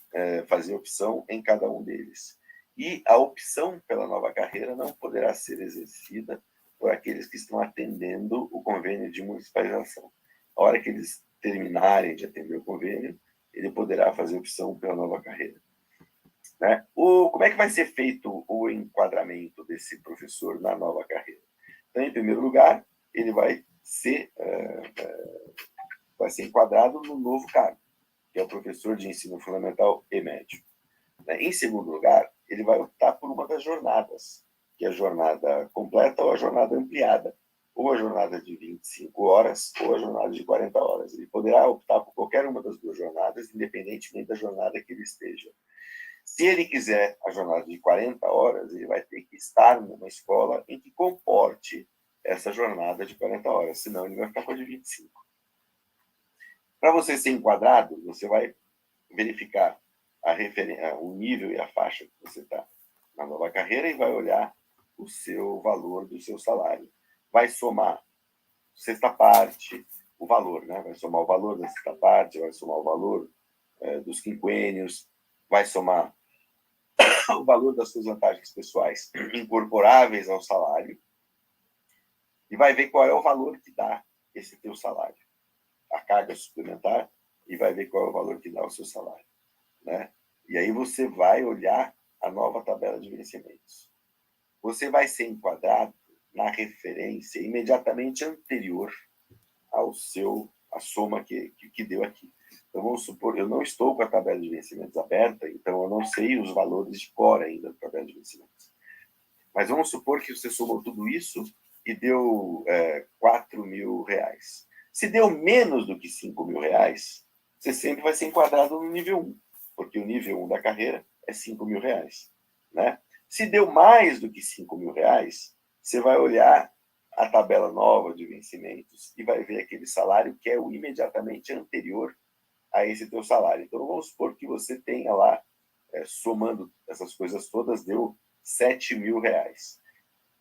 fazer opção em cada um deles. E a opção pela nova carreira não poderá ser exercida por aqueles que estão atendendo o convênio de municipalização. A hora que eles terminarem de atender o convênio, ele poderá fazer opção pela nova carreira, né? Como é que vai ser feito o enquadramento desse professor na nova carreira? Então, em primeiro lugar, ele vai ser enquadrado no novo cargo, que é o professor de ensino fundamental e médio. Em segundo lugar, ele vai optar por uma das jornadas, que é a jornada completa ou a jornada ampliada, ou a jornada de 25 horas ou a jornada de 40 horas. Ele poderá optar por qualquer uma das duas jornadas, independentemente da jornada que ele esteja. Se ele quiser a jornada de 40 horas, ele vai ter que estar numa escola em que comporte essa jornada de 40 horas, senão ele vai ficar com a de 25. Para você ser enquadrado, você vai verificar o nível e a faixa que você está na nova carreira e vai olhar o seu valor do seu salário. Vai somar sexta parte, o valor, né? Vai somar o valor da sexta parte, vai somar o valor dos quinquênios, vai somar o valor das suas vantagens pessoais incorporáveis ao salário e vai ver qual é o valor que dá esse teu salário, a carga suplementar, e vai ver qual é o valor que dá o seu salário, né? E aí você vai olhar a nova tabela de vencimentos. Você vai ser enquadrado na referência imediatamente anterior à soma que deu aqui. Então, vamos supor, eu não estou com a tabela de vencimentos aberta, então eu não sei os valores de cor ainda da tabela de vencimentos. Mas vamos supor que você somou tudo isso e deu R$4.000. Se deu menos do que R$5.000, você sempre vai ser enquadrado no nível 1, porque o nível 1 da carreira é R$5.000, né? Se deu mais do que R$5.000, você vai olhar a tabela nova de vencimentos e vai ver aquele salário que é o imediatamente anterior a esse teu salário. Então, vamos supor que você tenha lá, somando essas coisas todas, deu R$7.000.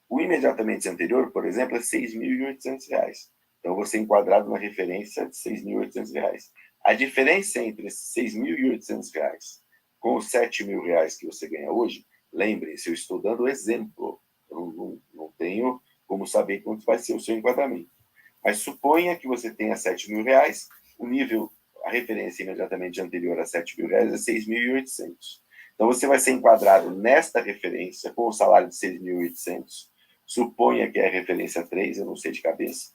O imediatamente anterior, por exemplo, é R$6.800. Então, você é enquadrado na referência de R$6.800. A diferença entre esses R$6.800 com os R$7.000 que você ganha hoje, lembrem-se, eu estou dando exemplo. Eu não tenho como saber quanto vai ser o seu enquadramento. Mas suponha que você tenha R$7.000, o nível, a referência imediatamente anterior a R$7.000 é 6.800. Então, você vai ser enquadrado nesta referência com o salário de 6.800. Suponha que é a referência 3, eu não sei de cabeça,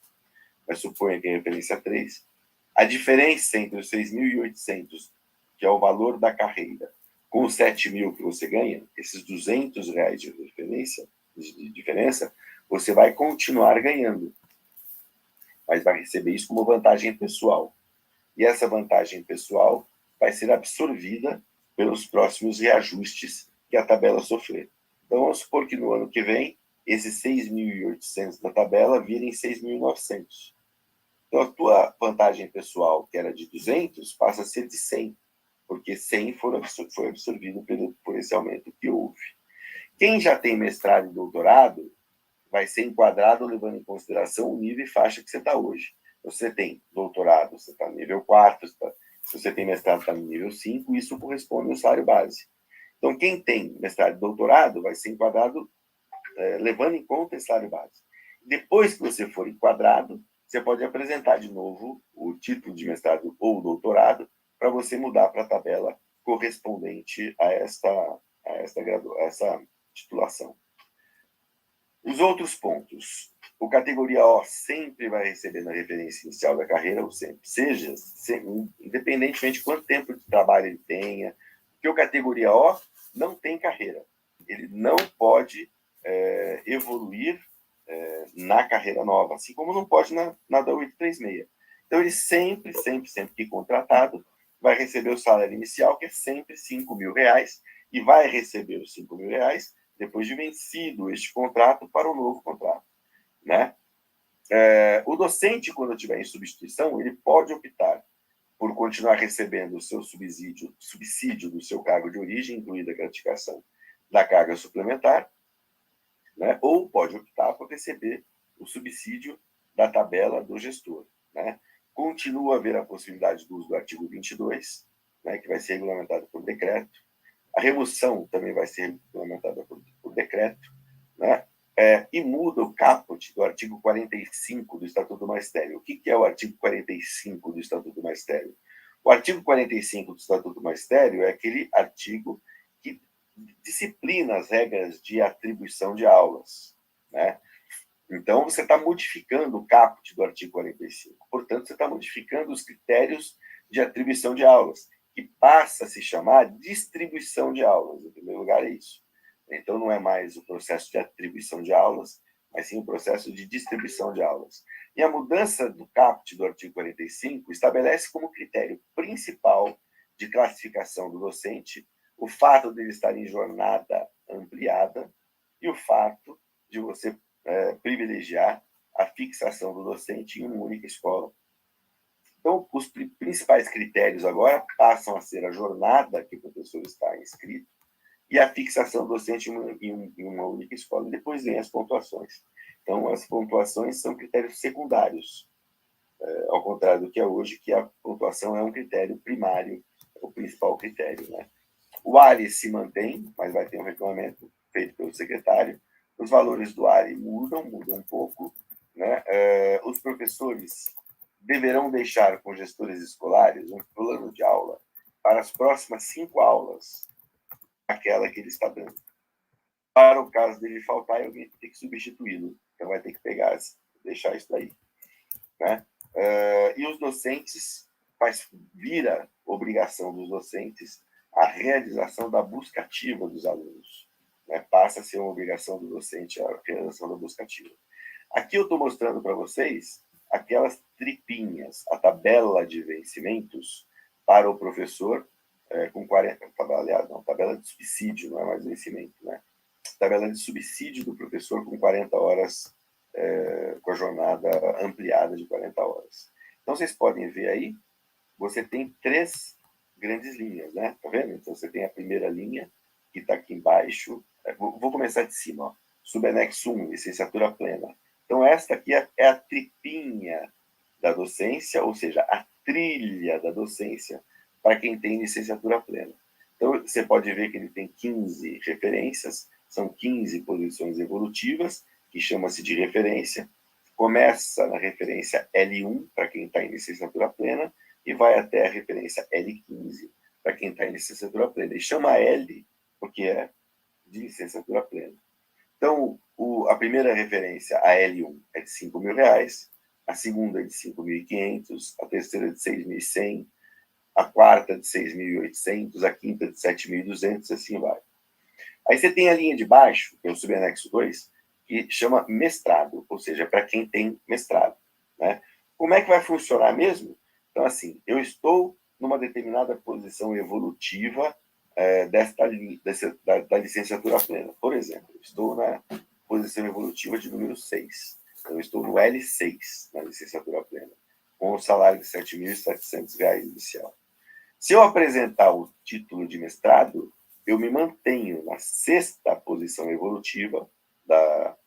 mas suponha que é a referência 3. A diferença entre os 6.800, que é o valor da carreira, com os 7.000 que você ganha, esses R$200 de referência, de diferença, você vai continuar ganhando, mas vai receber isso como vantagem pessoal. E essa vantagem pessoal vai ser absorvida pelos próximos reajustes que a tabela sofrer. Então, vamos supor que no ano que vem, esses 6.800 da tabela virem 6.900. Então, a tua vantagem pessoal, que era de 200, passa a ser de 100, porque 100 foi absorvido por esse aumento que houve. Quem já tem mestrado e doutorado vai ser enquadrado levando em consideração o nível e faixa que você está hoje. Você tem doutorado, você está no nível 4, se você tem mestrado, está no nível 5, isso corresponde ao salário base. Então, quem tem mestrado e doutorado vai ser enquadrado levando em conta esse salário base. Depois que você for enquadrado, você pode apresentar de novo o título de mestrado ou doutorado para você mudar para a tabela correspondente a essa titulação. Os outros pontos. O categoria O sempre vai receber na referência inicial da carreira, ou sempre, independentemente de quanto tempo de trabalho ele tenha, porque o categoria O não tem carreira. Ele não pode evoluir na carreira nova, assim como não pode na da 836. Então, ele sempre que contratado, vai receber o salário inicial, que é sempre R$5.000, e vai receber os R$5.000 depois de vencido este contrato para o novo contrato, né? O docente, quando estiver em substituição, ele pode optar por continuar recebendo o seu subsídio do seu cargo de origem, incluída a gratificação da carga suplementar, né? Ou pode optar por receber o subsídio da tabela do gestor, né? Continua a haver a possibilidade do uso do artigo 22, né, que vai ser regulamentado por decreto. A remoção também vai ser regulamentada por decreto, né? E muda o caput do artigo 45 do Estatuto do Magistério. O que é o artigo 45 do Estatuto do Magistério? O artigo 45 do Estatuto do Magistério é aquele artigo que disciplina as regras de atribuição de aulas, né? Então, você está modificando o caput do artigo 45. Portanto, você está modificando os critérios de atribuição de aulas, que passa a se chamar distribuição de aulas. Em primeiro lugar, é isso. Então, não é mais o processo de atribuição de aulas, mas sim o processo de distribuição de aulas. E a mudança do caput do artigo 45 estabelece como critério principal de classificação do docente o fato de ele estar em jornada ampliada e o fato de você privilegiar a fixação do docente em uma única escola. Então, os principais critérios agora passam a ser a jornada que o professor está inscrito e a fixação do docente em uma única escola. E depois vem as pontuações. Então, as pontuações são critérios secundários. ao contrário do que é hoje, que a pontuação é um critério primário, o principal critério, né? O ARI se mantém, mas vai ter um regulamento feito pelo secretário. Os valores do ARI mudam um pouco, né? Os professores deverão deixar com gestores escolares um plano de aula para as próximas 5 aulas, aquela que ele está dando. Para o caso dele faltar, alguém tem que substituí-lo. Então, vai ter que pegar, deixar isso daí, né? E os docentes, vira obrigação dos docentes a realização da busca ativa dos alunos, né? Passa a ser uma obrigação do docente a realização da busca ativa. Aqui eu estou mostrando para vocês aquelas tripinhas, a tabela de vencimentos para o professor com 40... Aliás, não, tabela de subsídio, não é mais vencimento, né? Tabela de subsídio do professor com 40 horas, com a jornada ampliada de 40 horas. Então, vocês podem ver aí, você tem 3 grandes linhas, né? Tá vendo? Então, você tem a primeira linha, que está aqui embaixo. Vou começar de cima, ó. Subanexo 1, licenciatura plena. Então, esta aqui é a tripinha da docência, ou seja, a trilha da docência para quem tem licenciatura plena. Então, você pode ver que ele tem 15 referências, são 15 posições evolutivas, que chama-se de referência. Começa na referência L1, para quem está em licenciatura plena, e vai até a referência L15, para quem está em licenciatura plena. E chama L, porque é de licenciatura plena. Então, a primeira referência, a L1, é de R$5.000, a segunda é de 5.500, a terceira é de 6.100, a quarta de 6.800, a quinta de 7.200, assim vai. Aí você tem a linha de baixo, que é o subanexo 2, que chama mestrado, ou seja, para quem tem mestrado, né? Como é que vai funcionar mesmo? Então, assim, eu estou numa determinada posição evolutiva da licenciatura plena. Por exemplo, eu estou na posição evolutiva de número 6. Então, eu estou no L6, na licenciatura plena, com o salário de R$7.700 inicial. Se eu apresentar o título de mestrado, eu me mantenho na 6ª posição evolutiva da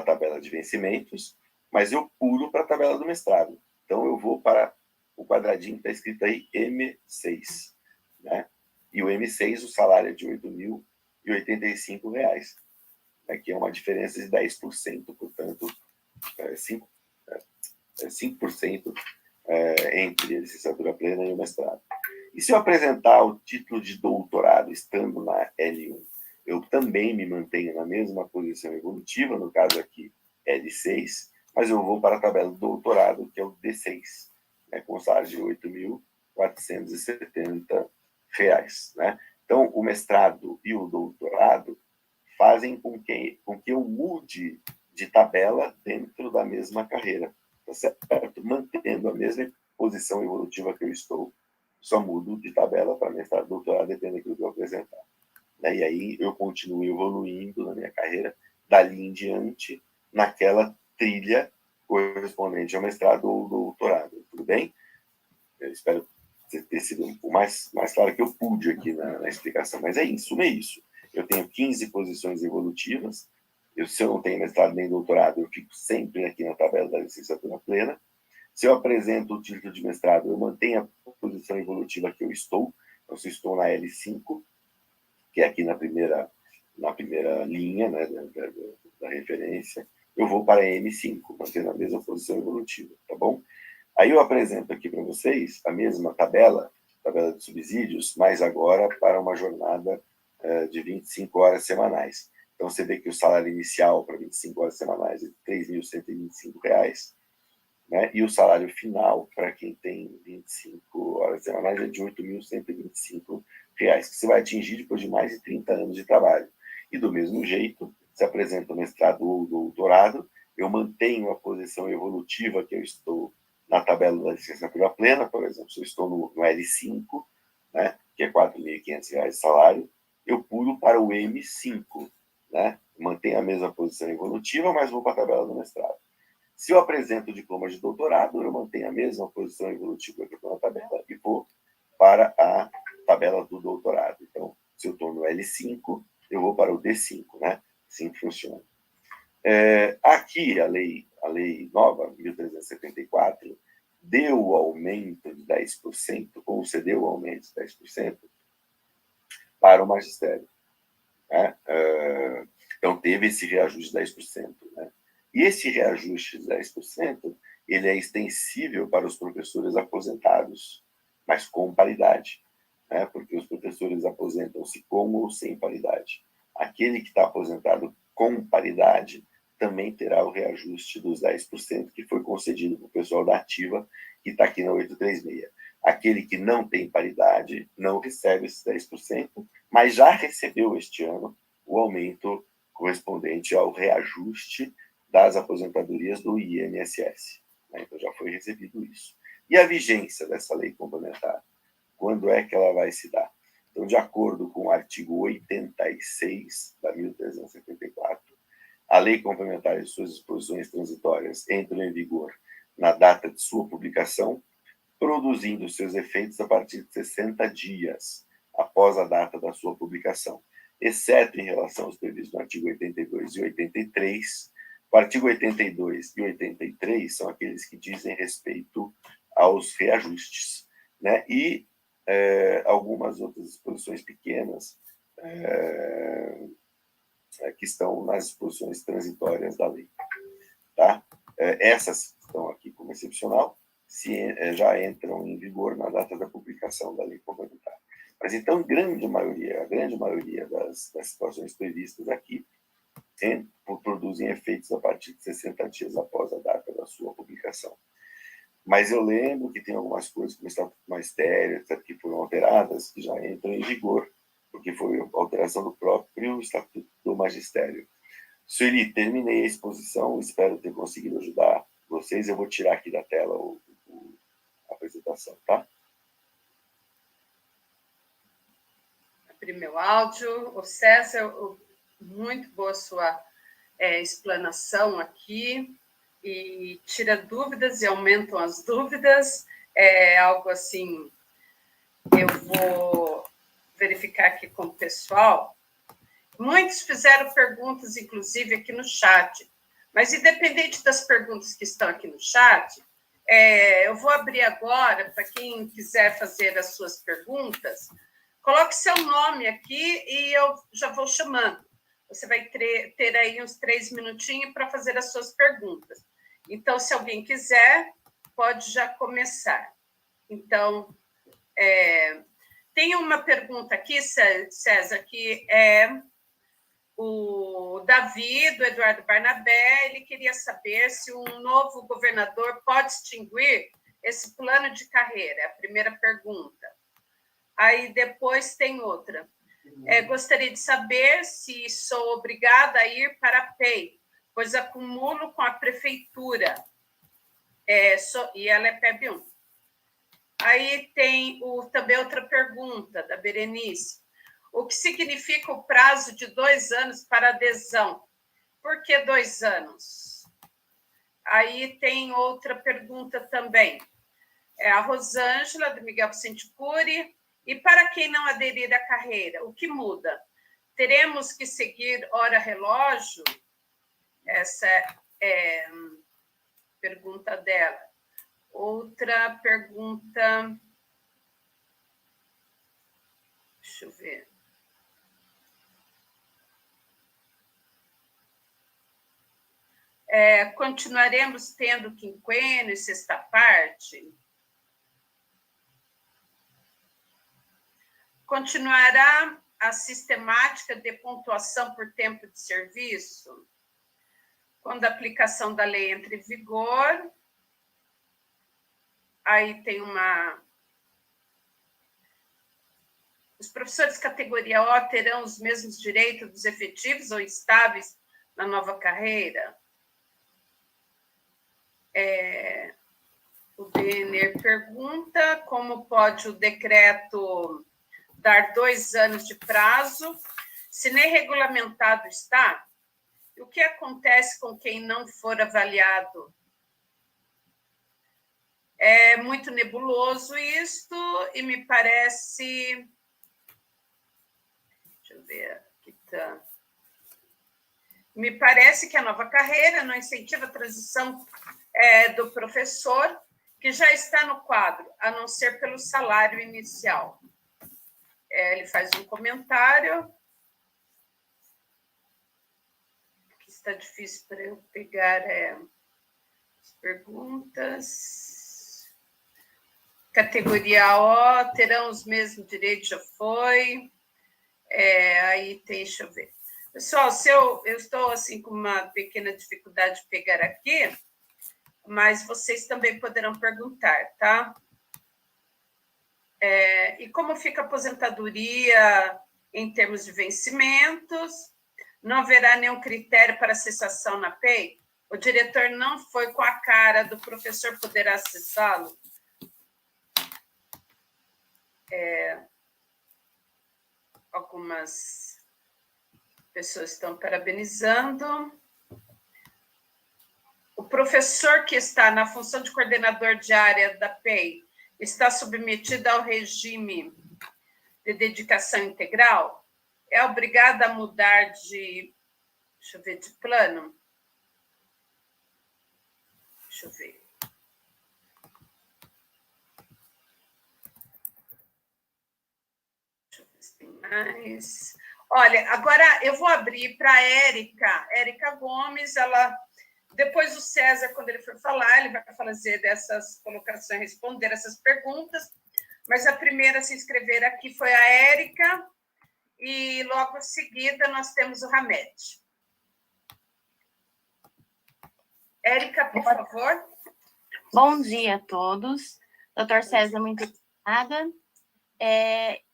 tabela de vencimentos, mas eu pulo para a tabela do mestrado. Então, eu vou para o quadradinho que está escrito aí M6, né? E o M6, o salário é de R$8.085, né? Que é uma diferença de 10%, portanto, 5% entre a licenciatura plena e o mestrado. E se eu apresentar o título de doutorado estando na L1, eu também me mantenho na mesma posição evolutiva, no caso aqui L6, mas eu vou para a tabela do doutorado, que é o D6, né, com salário de R$8.470, né? Então, o mestrado e o doutorado fazem com que eu mude de tabela dentro da mesma carreira, tá certo? Mantendo a mesma posição evolutiva que eu estou, só mudo de tabela para mestrado e doutorado, depende daquilo que eu apresentar. E aí eu continuo evoluindo na minha carreira, dali em diante, naquela trilha correspondente ao mestrado ou doutorado. Tudo bem? Eu espero ter sido o mais claro que eu pude aqui na explicação. Mas em suma é isso. Eu tenho 15 posições evolutivas. Se eu não tenho mestrado nem doutorado, eu fico sempre aqui na tabela da licenciatura plena. Se eu apresento o título de mestrado, eu mantenho a posição evolutiva que eu estou. Então, se eu estou na L5, que é aqui na primeira linha, né, da referência, eu vou para a M5, mantendo a mesma posição evolutiva, tá bom? Aí eu apresento aqui para vocês a mesma tabela de subsídios, mas agora para uma jornada de 25 horas semanais. Então, você vê que o salário inicial para 25 horas semanais é de R$3.125, né? E o salário final, para quem tem 25 horas semanais, é de R$8.125, que você vai atingir depois de mais de 30 anos de trabalho. E, do mesmo jeito, se apresenta o mestrado ou doutorado, eu mantenho a posição evolutiva que eu estou na tabela da licenciatura plena, por exemplo, se eu estou no L5, né, que é R$4.500 de salário, eu pulo para o M5, né, mantenho a mesma posição evolutiva, mas vou para a tabela do mestrado. Se eu apresento o diploma de doutorado, eu mantenho a mesma posição evolutiva que eu estou na tabela e vou para a tabela do doutorado. Então, se eu estou no L5, eu vou para o D5, né? Assim que funciona. Aqui, a lei nova, 1374, deu o aumento de 10%, concedeu o aumento de 10% para o magistério. Né? Então, teve esse reajuste de 10%. Né? E esse reajuste de 10%, ele é extensível para os professores aposentados, mas com paridade, né? Porque os professores aposentam-se com ou sem paridade. Aquele que está aposentado com paridade também terá o reajuste dos 10% que foi concedido para o pessoal da ativa, que está aqui na 836. Aquele que não tem paridade não recebe esses 10%, mas já recebeu este ano o aumento correspondente ao reajuste das aposentadorias do INSS. Né? Então, já foi recebido isso. E a vigência dessa lei complementar? Quando é que ela vai se dar? Então, de acordo com o artigo 86 da 1374, a lei complementar e suas disposições transitórias entram em vigor na data de sua publicação, produzindo seus efeitos a partir de 60 dias após a data da sua publicação, exceto em relação aos previstos no artigo 82 e 83. O artigo 82 e 83 são aqueles que dizem respeito aos reajustes, né? E algumas outras disposições pequenas que estão nas disposições transitórias da lei. Tá? Essas que estão aqui como excepcional já entram em vigor na data da publicação da lei complementar. Mas, então, a grande maioria das situações previstas aqui produzem efeitos a partir de 60 dias após a data da sua publicação. Mas eu lembro que tem algumas coisas, como o Estatuto do Magistério, que foram alteradas, que já entram em vigor, porque foi alteração do próprio Estatuto do Magistério. Sueli, terminei a exposição, espero ter conseguido ajudar vocês. Eu vou tirar aqui da tela a apresentação, tá? Abri meu áudio. O César, muito boa sua explanação aqui, e tira dúvidas e aumentam as dúvidas. É algo assim, eu vou verificar aqui com o pessoal. Muitos fizeram perguntas, inclusive, aqui no chat, mas, independente das perguntas que estão aqui no chat, eu vou abrir agora para quem quiser fazer as suas perguntas. Coloque seu nome aqui e eu já vou chamando. Você vai ter aí uns 3 minutinhos para fazer as suas perguntas. Então, se alguém quiser, pode já começar. Então, tem uma pergunta aqui, César, que é o Davi, do Eduardo Barnabé. Ele queria saber se um novo governador pode extinguir esse plano de carreira. É a primeira pergunta. Aí, depois, tem outra. Gostaria de saber se sou obrigada a ir para a PEI, pois acumulo com a prefeitura. E ela é PEB 1. Aí tem também outra pergunta, da Berenice. O que significa o prazo de 2 anos para adesão? Por que 2 anos? Aí tem outra pergunta também. A Rosângela, do Miguel Vicente Cury. E para quem não aderir à carreira, o que muda? Teremos que seguir hora-relógio? Essa é a pergunta dela. Outra pergunta... Deixa eu ver. Continuaremos tendo quinquênio e sexta parte? Continuará a sistemática de pontuação por tempo de serviço? Quando a aplicação da lei entra em vigor, aí tem uma... Os professores categoria O terão os mesmos direitos dos efetivos ou estáveis na nova carreira? O Denner pergunta como pode o decreto dar 2 anos de prazo, se nem regulamentado está. E o que acontece com quem não for avaliado? É muito nebuloso isto, e me parece... Deixa eu ver, aqui está. Me parece que a nova carreira não incentiva a transição do professor, que já está no quadro, a não ser pelo salário inicial. Ele faz um comentário, que está difícil para eu pegar as perguntas. Categoria O, terão os mesmos direitos, já foi. Aí tem, deixa eu ver. Pessoal, se eu estou assim, com uma pequena dificuldade de pegar aqui, mas vocês também poderão perguntar, tá? E como fica a aposentadoria em termos de vencimentos? Não haverá nenhum critério para cessação na PEI? O diretor não foi com a cara do professor, poderá acessá-lo? Algumas pessoas estão parabenizando. O professor que está na função de coordenador de área da PEI está submetido ao regime de dedicação integral? É obrigado a mudar de, deixa eu ver, de plano? Deixa eu ver. Deixa eu ver se tem mais. Olha, agora eu vou abrir para a Érica Gomes, depois o César, quando ele for falar, ele vai fazer dessas colocações, responder essas perguntas, mas a primeira a se inscrever aqui foi a Érica, e logo em seguida nós temos o Hamed. Érica, por favor. Bom dia a todos. Doutor César, muito obrigada.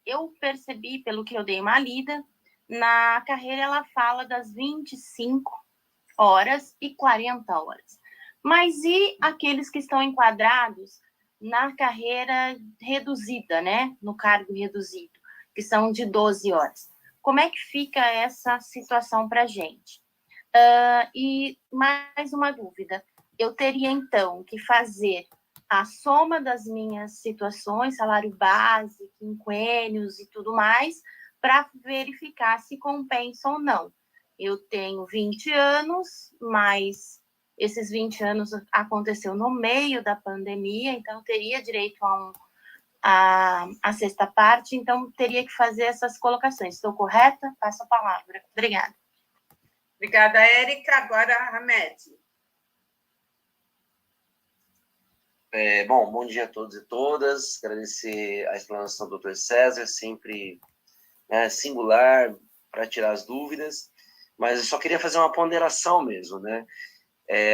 Eu percebi, pelo que eu dei uma lida, na carreira ela fala das 25 horas e 40 horas. Mas e aqueles que estão enquadrados na carreira reduzida, né? No cargo reduzido, que são de 12 horas. Como é que fica essa situação para a gente? E mais uma dúvida. Eu teria, então, que fazer a soma das minhas situações, salário base, quinquênios e tudo mais, para verificar se compensa ou não. Eu tenho 20 anos, mas esses 20 anos aconteceu no meio da pandemia, então eu teria direito a sexta parte, então teria que fazer essas colocações. Estou correta? Passo a palavra. Obrigada. Obrigada, Érica. Agora, Hamed. Bom dia a todos e todas. Agradecer a explanação do Dr. César, sempre singular para tirar as dúvidas, mas eu só queria fazer uma ponderação mesmo, né?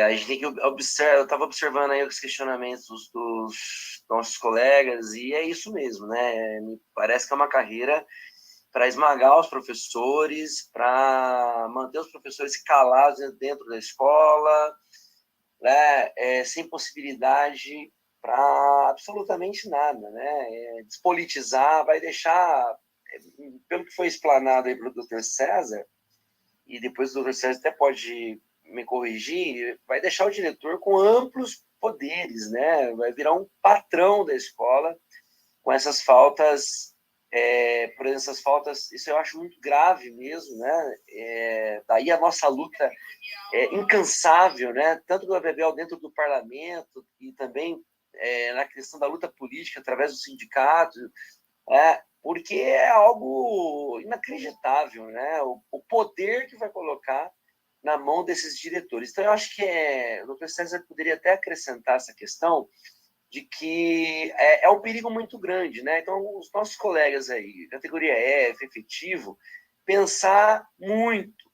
A gente tem que observar, eu estava observando aí os questionamentos dos nossos colegas, e é isso mesmo, né? Me parece que é uma carreira para esmagar os professores, para manter os professores calados dentro da escola, né? Sem possibilidade para absolutamente nada, né? Despolitizar, vai deixar, pelo que foi explanado aí pelo Dr. César, e depois o Dr. César até pode me corrigir, vai deixar o diretor com amplos poderes, né? Vai virar um patrão da escola com essas faltas, por exemplo, essas faltas, isso eu acho muito grave mesmo, né? Daí a nossa luta incansável, né? Tanto do ABBL dentro do parlamento e também na questão da luta política através do sindicato, porque é algo inacreditável, né? O poder que vai colocar na mão desses diretores. Então, eu acho que o Dr. César poderia até acrescentar essa questão de que é um perigo muito grande, né? Então, os nossos colegas aí, categoria F, efetivo, pensar muito,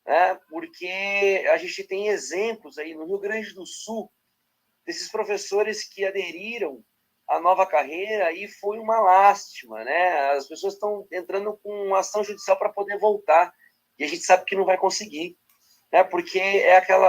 né? Porque a gente tem exemplos aí no Rio Grande do Sul desses professores que aderiram à nova carreira e foi uma lástima, né? As pessoas estão entrando com uma ação judicial para poder voltar e a gente sabe que não vai conseguir, né? Porque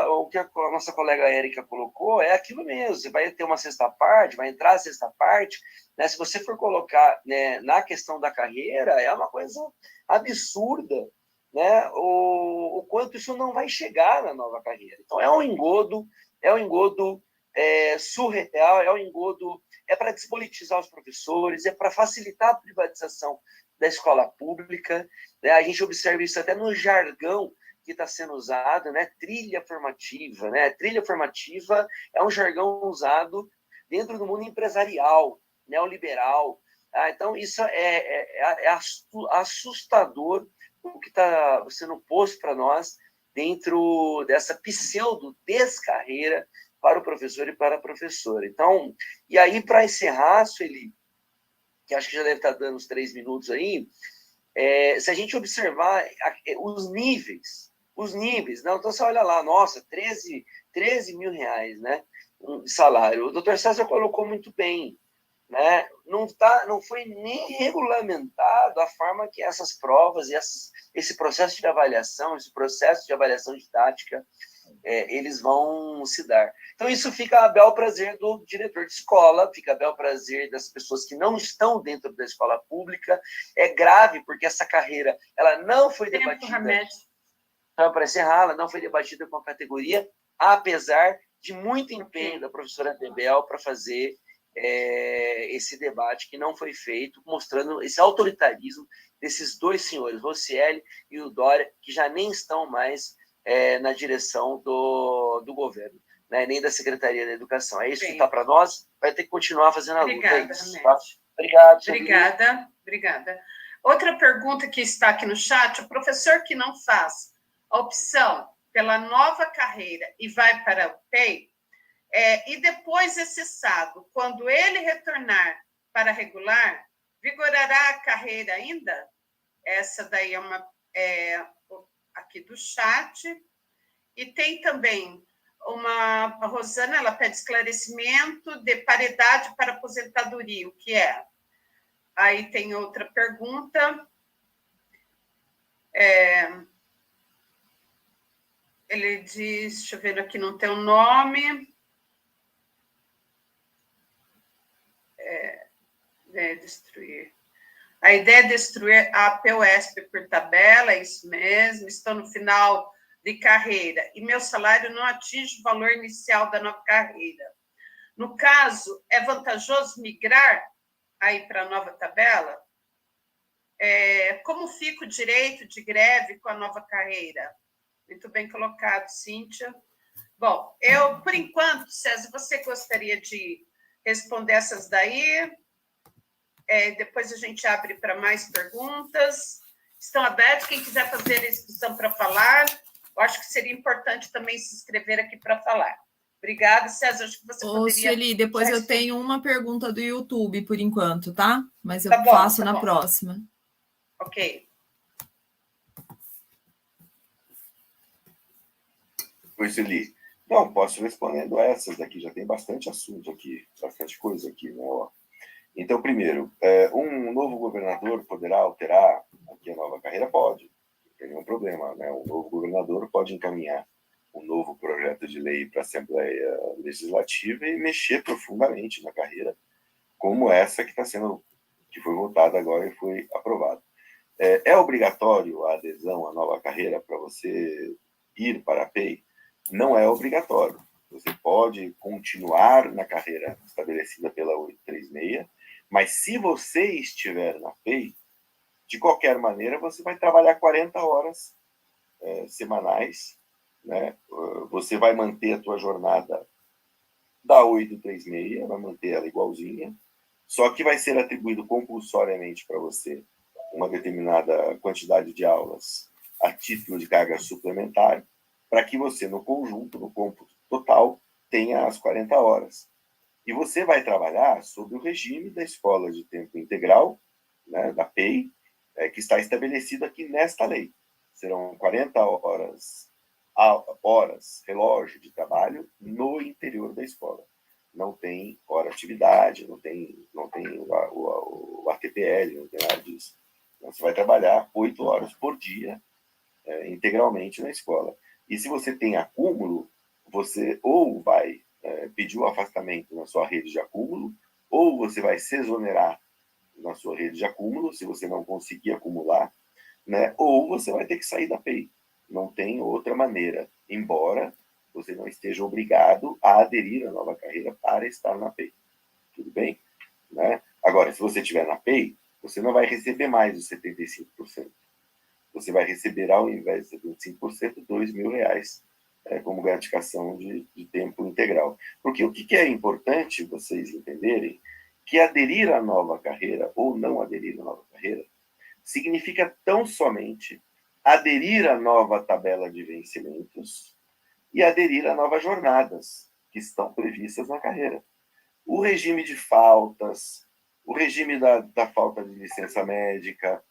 o que a nossa colega Érica colocou é aquilo mesmo. Você vai ter uma sexta parte, vai entrar a sexta parte, né? Se você for colocar, né, na questão da carreira, é uma coisa absurda, né? O quanto isso não vai chegar na nova carreira. Então é um engodo surreal, é um engodo, para despolitizar os professores, é para facilitar a privatização da escola pública, né? A gente observa isso até no jargão que está sendo usado, né? Trilha formativa, né? Trilha formativa é um jargão usado dentro do mundo empresarial, neoliberal. Então, isso é assustador o que está sendo posto para nós dentro dessa pseudo-descarreira para o professor e para a professora. Então, e aí, para encerrar, Sueli, que acho que já deve estar dando uns 3 minutos aí, se a gente observar os níveis, não, então você olha lá, nossa, 13 mil reais, né, de salário. O doutor César colocou muito bem, né? Não foi nem regulamentado a forma que essas provas e esse processo de avaliação, didática, eles vão se dar. Então, isso fica a bel prazer do diretor de escola, fica a bel prazer das pessoas que não estão dentro da escola pública. É grave, porque essa carreira ela não foi debatida. Então, para encerrar, ela não foi debatida com a categoria, apesar de muito empenho da professora Bebel para fazer esse debate que não foi feito, mostrando esse autoritarismo desses dois senhores, Rocieli e o Dória, que já nem estão mais na direção do governo, né, nem da Secretaria da Educação. É isso que está para nós, vai ter que continuar fazendo a luta. É isso, tá? Obrigado. Obrigada. Outra pergunta que está aqui no chat: o professor que não faz a opção pela nova carreira e vai para o PEI, e depois é cessado, quando ele retornar para regular, vigorará a carreira ainda? Essa daí é aqui do chat. E tem também a Rosana, ela pede esclarecimento de paridade para aposentadoria, o que é? Aí tem outra pergunta. Ele diz, deixa eu ver aqui, não tem o nome. Destruir. A ideia é destruir a PUESP por tabela, é isso mesmo. Estou no final de carreira e meu salário não atinge o valor inicial da nova carreira. No caso, é vantajoso migrar aí para a nova tabela? Como fica o direito de greve com a nova carreira? Muito bem colocado, Cíntia. Bom, por enquanto, César, você gostaria de responder essas daí? Depois a gente abre para mais perguntas. Estão abertos, quem quiser fazer a inscrição para falar. Eu acho que seria importante também se inscrever aqui para falar. Obrigada, César. Acho que você poderia... Sueli, depois eu tenho uma pergunta do YouTube, por enquanto, tá? Mas eu faço na próxima. Ok. Oi, Sueli. Não, posso respondendo essas daqui. Já tem bastante assunto aqui, bastante coisa aqui, né? Então, primeiro, um novo governador poderá alterar aqui a nova carreira? Pode, não tem nenhum problema, né? O novo governador pode encaminhar um novo projeto de lei para a Assembleia Legislativa e mexer profundamente na carreira, como essa que foi votada agora e foi aprovada. É obrigatório a adesão à nova carreira para você ir para a PEI? Não é obrigatório. Você pode continuar na carreira estabelecida pela 836, mas se você estiver na PEI, de qualquer maneira, você vai trabalhar 40 horas semanais, né? Você vai manter a tua jornada da 836, vai manter ela igualzinha, só que vai ser atribuído compulsoriamente para você uma determinada quantidade de aulas a título de carga suplementar, para que você, no conjunto, no cômputo total, tenha as 40 horas. E você vai trabalhar sob o regime da escola de tempo integral, né, da PEI, que está estabelecido aqui nesta lei. Serão 40 horas relógio de trabalho no interior da escola. Não tem hora atividade, não tem o ATPL, não tem nada disso. Então, você vai trabalhar 8 horas por dia integralmente na escola. E se você tem acúmulo, você ou vai pedir o afastamento na sua rede de acúmulo, ou você vai se exonerar na sua rede de acúmulo, se você não conseguir acumular, né? Ou você vai ter que sair da PEI. Não tem outra maneira, embora você não esteja obrigado a aderir à nova carreira para estar na PEI. Tudo bem? Né? Agora, se você estiver na PEI, você não vai receber mais os 75%. Você vai receber, ao invés de 75%, R$2.000 como gratificação de tempo integral. Porque o que é importante vocês entenderem, que aderir à nova carreira ou não aderir à nova carreira significa tão somente aderir à nova tabela de vencimentos e aderir a novas jornadas que estão previstas na carreira. O regime de faltas, o regime da falta de licença médica,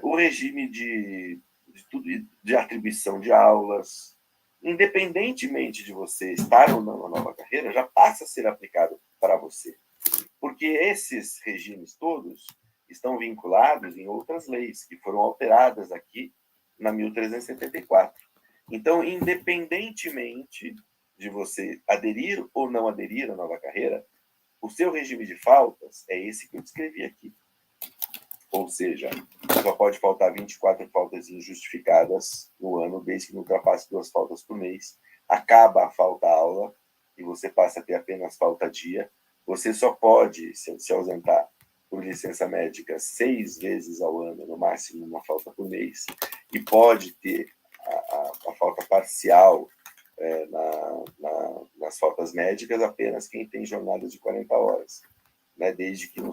o regime de atribuição de aulas, independentemente de você estar ou não na nova carreira, já passa a ser aplicado para você. Porque esses regimes todos estão vinculados em outras leis que foram alteradas aqui na 1374. Então, independentemente de você aderir ou não aderir à nova carreira, o seu regime de faltas é esse que eu descrevi aqui. Ou seja, só pode faltar 24 faltas injustificadas no ano, desde que não ultrapasse 2 faltas por mês. Acaba a falta aula e você passa a ter apenas falta dia. Você só pode se ausentar por licença médica 6 vezes ao ano, no máximo uma falta por mês. E pode ter a falta parcial nas faltas médicas apenas quem tem jornada de 40 horas. Né? Desde que não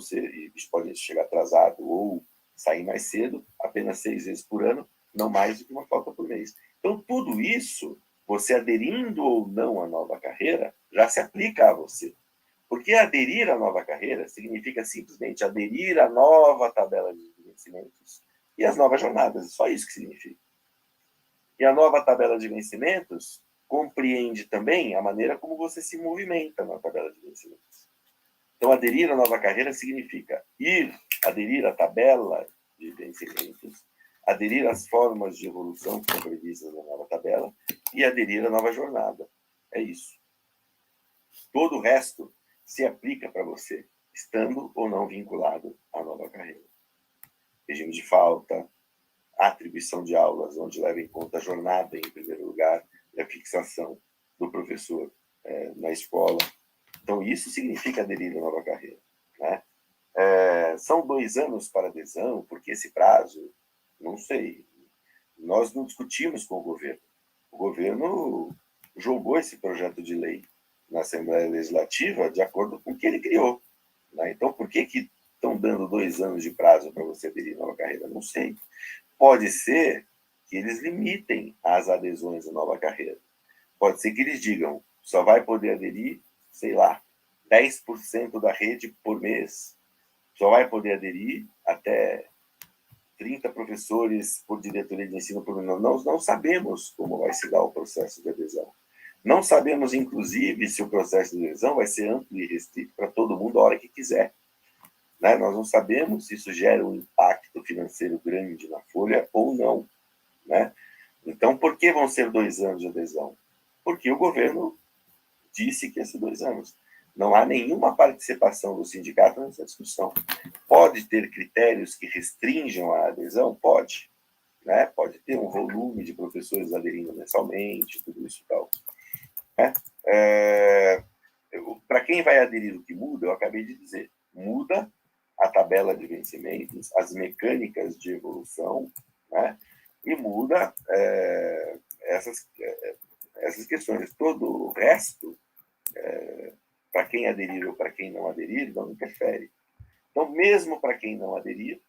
pode chegar atrasado ou sair mais cedo, apenas 6 vezes por ano, não mais do que uma falta por mês. Então, tudo isso, você aderindo ou não à nova carreira, já se aplica a você. Porque aderir à nova carreira significa simplesmente aderir à nova tabela de vencimentos e às novas jornadas. É só isso que significa. E a nova tabela de vencimentos compreende também a maneira como você se movimenta na tabela de vencimentos. Então, aderir à nova carreira significa aderir à tabela de vencimentos, aderir às formas de evolução que estão previstas na nova tabela e aderir à nova jornada. É isso. Todo o resto se aplica para você, estando ou não vinculado à nova carreira. Regime de falta, atribuição de aulas, onde leva em conta a jornada em primeiro lugar e a fixação do professor na escola. Então, isso significa aderir à nova carreira. Né? São 2 anos para adesão, porque esse prazo, não sei. Nós não discutimos com o governo. O governo jogou esse projeto de lei na Assembleia Legislativa de acordo com o que ele criou. Né? Então, por que estão dando 2 anos de prazo para você aderir à nova carreira? Não sei. Pode ser que eles limitem as adesões à nova carreira. Pode ser que eles digam, só vai poder aderir, sei lá, 10% da rede por mês. Só vai poder aderir até 30 professores por diretoria de ensino por mês. Nós não sabemos como vai se dar o processo de adesão. Não sabemos, inclusive, se o processo de adesão vai ser amplo e restrito para todo mundo a hora que quiser. Né? Nós não sabemos se isso gera um impacto financeiro grande na folha ou não. Né? Então, por que vão ser 2 anos de adesão? Porque o governo disse que ia ser 2 anos. Não há nenhuma participação do sindicato nessa discussão. Pode ter critérios que restringam a adesão? Pode. Né? Pode ter um volume de professores aderindo mensalmente, tudo isso e tal. Né? Para quem vai aderir, o que muda, eu acabei de dizer, muda a tabela de vencimentos, as mecânicas de evolução, né? E muda essas questões. Todo o resto, para quem aderir ou para quem não aderir, não interfere. Então, mesmo para quem não aderir,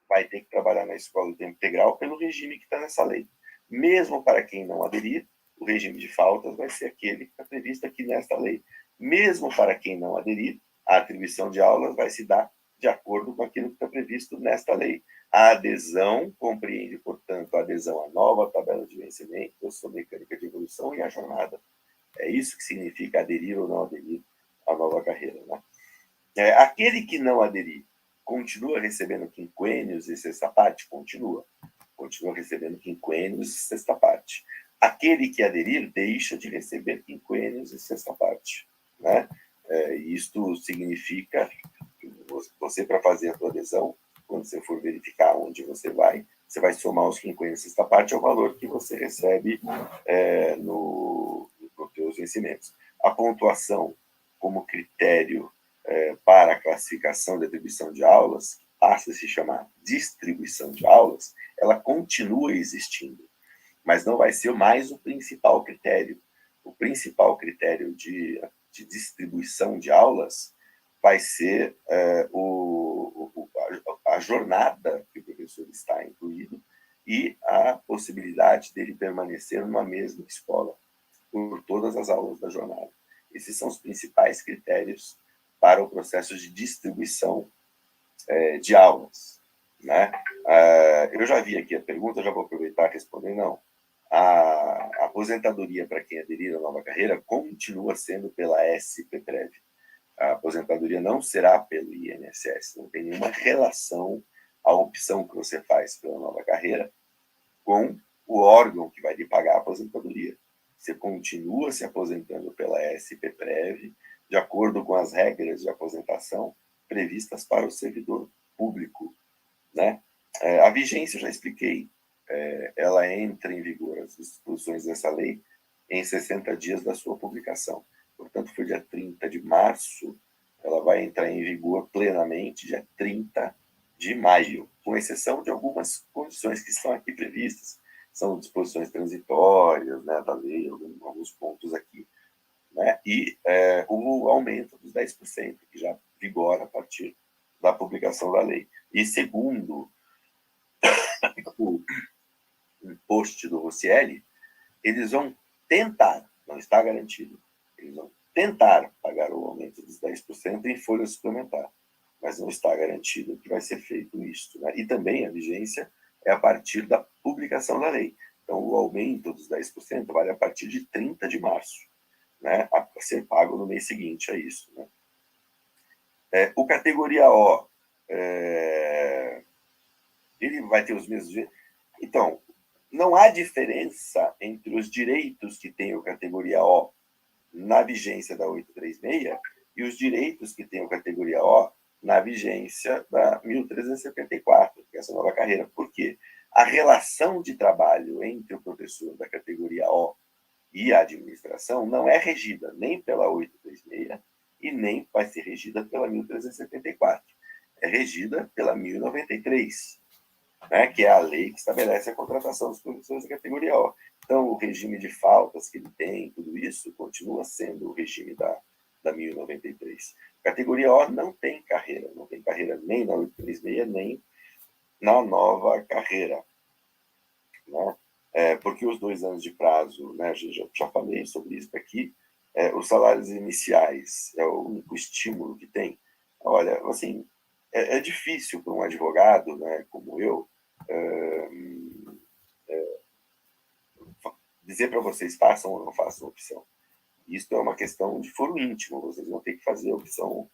vai ter que trabalhar na escola de tempo integral pelo regime que está nessa lei. Mesmo para quem não aderir, o regime de faltas vai ser aquele que está previsto aqui nesta lei. Mesmo para quem não aderir, a atribuição de aulas vai se dar de acordo com aquilo que está previsto nesta lei. A adesão compreende, portanto, a adesão à nova tabela de vencimento, a sua mecânica de evolução e a jornada. É isso que significa aderir ou não aderir à nova carreira. Né? Aquele que não aderir continua recebendo quinquênios e sexta parte? Continua recebendo quinquênios e sexta parte. Aquele que aderir deixa de receber quinquênios e sexta parte. Né? Isto significa que você, para fazer a sua adesão, quando você for verificar onde você vai somar os quinquênios e sexta parte ao valor que você recebe nos seus vencimentos. A pontuação como critério para a classificação de atribuição de aulas, passa a se chamar distribuição de aulas, ela continua existindo. mas não vai ser mais o principal critério. O principal critério de distribuição de aulas vai ser a jornada que o professor está incluído e a possibilidade dele permanecer numa mesma escola por todas as aulas da jornada. Esses são os principais critérios para o processo de distribuição de aulas, né? Eu já vi aqui a pergunta, já vou aproveitar e responder. Não. A aposentadoria para quem aderir à nova carreira continua sendo pela SPPREV. A aposentadoria não será pelo INSS, não tem nenhuma relação a opção que você faz pela nova carreira com o órgão que vai lhe pagar a aposentadoria. Você continua se aposentando pela SPPREV, de acordo com as regras de aposentação previstas para o servidor público, né? A vigência, eu já expliquei, ela entra em vigor, as disposições dessa lei, em 60 dias da sua publicação. Portanto, foi dia 30 de março, ela vai entrar em vigor plenamente dia 30 de maio, com exceção de algumas condições que estão aqui previstas. São disposições transitórias, né, da lei, alguns pontos aqui, né? E o aumento dos 10%, que já vigora a partir da publicação da lei. E segundo o post do Rocieli, eles vão tentar, não está garantido, eles vão tentar pagar o aumento dos 10% em folha suplementar, mas não está garantido que vai ser feito isso, né? E também a vigência é a partir da publicação da lei. Então, o aumento dos 10% vale a partir de 30 de março, né? A ser pago no mês seguinte a isso, né? O categoria O, ele vai ter os mesmos direitos. Então, não há diferença entre os direitos que tem o categoria O na vigência da 836 e os direitos que tem o categoria O na vigência da 1374, que é essa nova carreira. Por quê? A relação de trabalho entre o professor da categoria O e a administração não é regida nem pela 836 e nem vai ser regida pela 1374. É regida pela 1093, né, que é a lei que estabelece a contratação dos professores da categoria O. Então, o regime de faltas que ele tem, tudo isso, continua sendo o regime da 1093. A categoria O não tem carreira nem na 836, nem na nova carreira, né? Porque os 2 anos de prazo, né, já falei sobre isso aqui, os salários iniciais é o único estímulo que tem. Olha, assim, é difícil para um advogado, né, como eu, dizer para vocês façam ou não façam opção. Isso é uma questão de foro íntimo, vocês vão ter que fazer a opção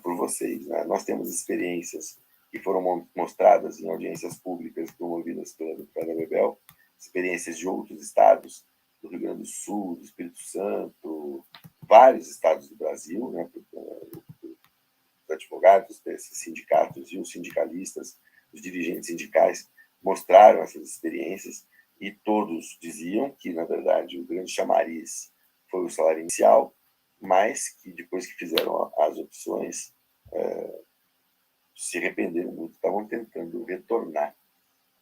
por vocês, né? Nós temos experiências que foram mostradas em audiências públicas promovidas pela Bebel, experiências de outros estados, do Rio Grande do Sul, do Espírito Santo, vários estados do Brasil, né? Os advogados desses sindicatos e os sindicalistas, os dirigentes sindicais, mostraram essas experiências e todos diziam que, na verdade, o grande chamariz foi o salário inicial, mas que depois que fizeram as opções, se arrependeram muito, estavam tentando retornar,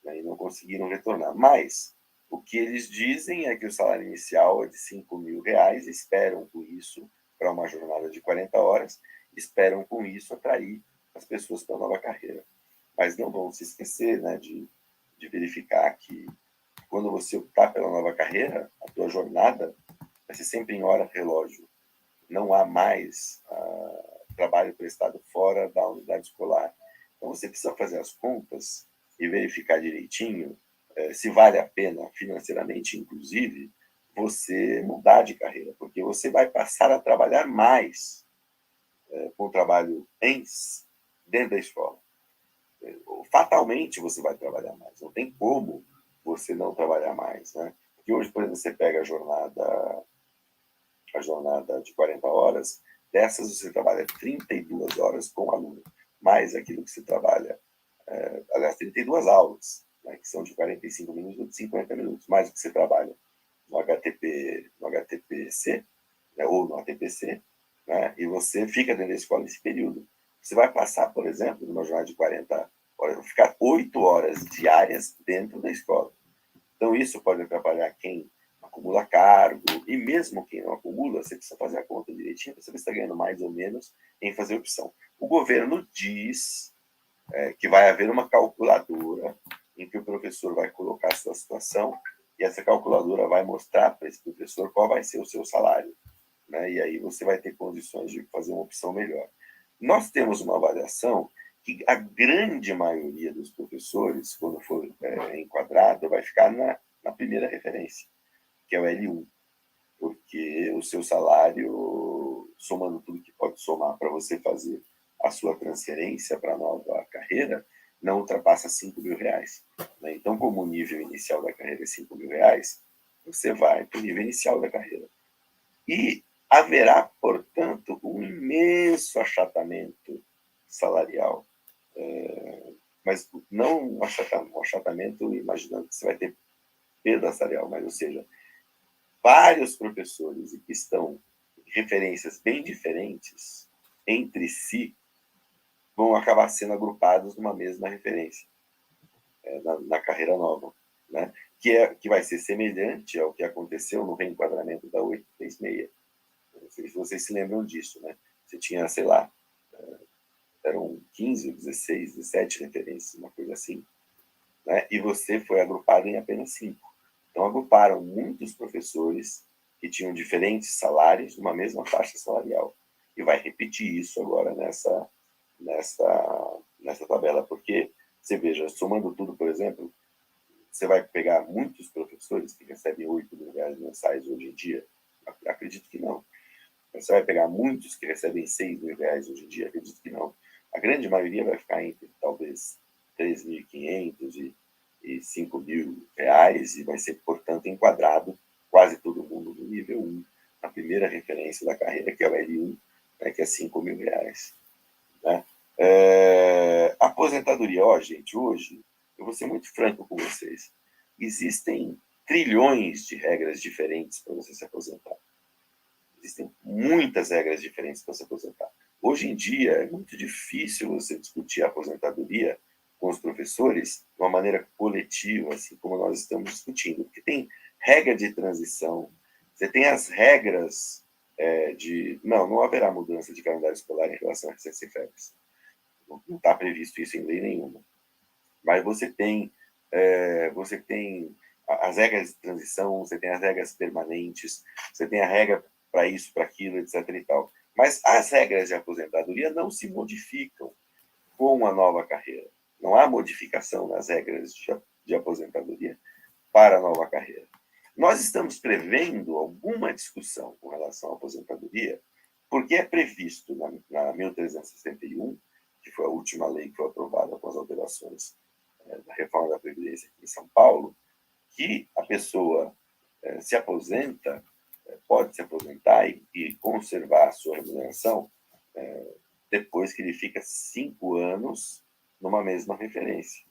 né, e não conseguiram retornar. Mas o que eles dizem é que o salário inicial é de R$5.000, esperam com isso, para uma jornada de 40 horas, esperam com isso atrair as pessoas para a nova carreira. Mas não vão se esquecer, né, de verificar que quando você optar pela nova carreira, a tua jornada vai ser sempre em hora relógio. Não há mais trabalho prestado fora da unidade escolar. Então, você precisa fazer as contas e verificar direitinho se vale a pena, financeiramente, inclusive, você mudar de carreira, porque você vai passar a trabalhar mais com o trabalho dentro da escola. Fatalmente, você vai trabalhar mais. Não tem como você não trabalhar mais, né? Porque hoje, por exemplo, você pega a jornada de 40 horas, dessas você trabalha 32 horas com o aluno, mais aquilo que você trabalha, aliás, 32 aulas, né, que são de 45 minutos ou de 50 minutos, mais o que você trabalha no HTPC, né, ou no ATPC, né, e você fica dentro da escola nesse período. Você vai passar, por exemplo, numa jornada de 40 horas, ficar 8 horas diárias dentro da escola. Então, isso pode atrapalhar quem acumula cargo, e mesmo quem não acumula, você precisa fazer a conta direitinho para saber se está ganhando mais ou menos em fazer opção. O governo diz que vai haver uma calculadora em que o professor vai colocar a sua situação e essa calculadora vai mostrar para esse professor qual vai ser o seu salário, né? E aí você vai ter condições de fazer uma opção melhor. Nós temos uma avaliação que a grande maioria dos professores, quando for enquadrado, vai ficar na primeira referência, que é o L1, porque o seu salário, somando tudo que pode somar para você fazer a sua transferência para a nova carreira, não ultrapassa R$ 5.000. Né? Então, como o nível inicial da carreira é R$ 5.000, você vai para o nível inicial da carreira. E haverá, portanto, um imenso achatamento salarial. Mas não um achatamento imaginando que você vai ter perda salarial, mas, ou seja, vários professores que estão em referências bem diferentes entre si vão acabar sendo agrupados numa mesma referência na carreira nova, né? Que vai ser semelhante ao que aconteceu no reenquadramento da 836. Não sei se vocês se lembram disso, né? Você tinha, sei lá, eram 15, 16, 17 referências, uma coisa assim, né? E você foi agrupado em apenas 5. Então, agruparam muitos professores que tinham diferentes salários numa mesma faixa salarial. E vai repetir isso agora nessa tabela, porque, você veja, somando tudo, por exemplo, você vai pegar muitos professores que recebem R$ 8.000 mensais hoje em dia? Acredito que não. Você vai pegar muitos que recebem R$ 6.000 hoje em dia? Acredito que não. A grande maioria vai ficar entre, talvez, R$ 3.500 e R$ 5.000, e vai ser, portanto, enquadrado quase todo mundo no nível 1, na primeira referência da carreira, que é o L1, né, que é R$ 5.000. Né? Aposentadoria, gente, hoje, eu vou ser muito franco com vocês, existem trilhões de regras diferentes para você se aposentar. Existem muitas regras diferentes para se aposentar. Hoje em dia, é muito difícil você discutir a aposentadoria com os professores de uma maneira coletiva, assim como nós estamos discutindo, porque tem regra de transição, você tem as regras de... Não haverá mudança de calendário escolar em relação a receitas e férias. Não está previsto isso em lei nenhuma. Mas você tem as regras de transição, você tem as regras permanentes, você tem a regra para isso, para aquilo, etc. e tal. Mas as regras de aposentadoria não se modificam com a nova carreira. Não há modificação nas regras de aposentadoria para a nova carreira. Nós estamos prevendo alguma discussão com relação à aposentadoria, porque é previsto na 1361, que foi a última lei que foi aprovada com as alterações da reforma da Previdência aqui em São Paulo, que a pessoa se aposenta, pode se aposentar e conservar a sua remuneração depois que ele fica 5 anos numa mesma referência.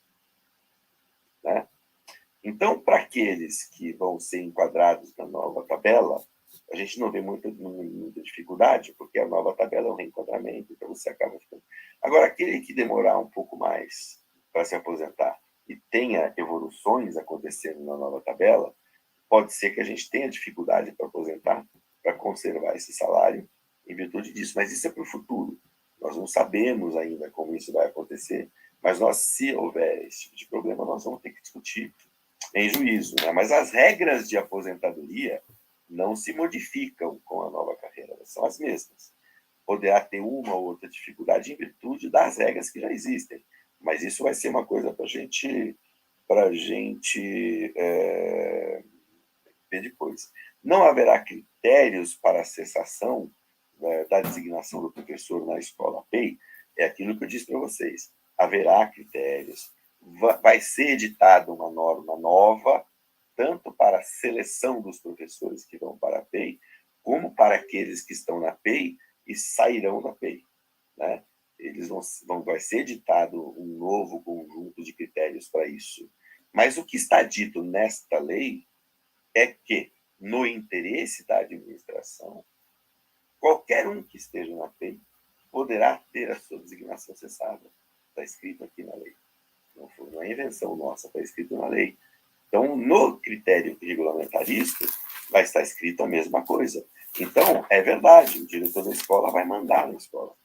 Né? Então, para aqueles que vão ser enquadrados na nova tabela, a gente não vê muita dificuldade, porque a nova tabela é um reenquadramento, então você acaba ficando... Agora, aquele que demorar um pouco mais para se aposentar e tenha evoluções acontecendo na nova tabela, pode ser que a gente tenha dificuldade para aposentar, para conservar esse salário, em virtude disso. Mas isso é para o futuro. Nós não sabemos ainda como isso vai acontecer, mas se houver esse tipo de problema, nós vamos ter que discutir em juízo. Né? Mas as regras de aposentadoria não se modificam com a nova carreira, elas são as mesmas. Poderá ter uma ou outra dificuldade em virtude das regras que já existem, mas isso vai ser uma coisa para a gente ver depois. Não haverá critérios para a cessação da designação do professor na escola PEI, é aquilo que eu disse para vocês. Haverá critérios, vai ser editada uma norma nova, tanto para a seleção dos professores que vão para a PEI, como para aqueles que estão na PEI e sairão da PEI. Né? Vai ser editado um novo conjunto de critérios para isso. Mas o que está dito nesta lei é que, no interesse da administração, qualquer um que esteja na PEI poderá ter a sua designação cessada. Está escrito aqui na lei. Não é invenção nossa, está escrito na lei. Então, no critério regulamentarista, vai estar escrito a mesma coisa. Então, é verdade, o diretor da escola vai mandar na escola.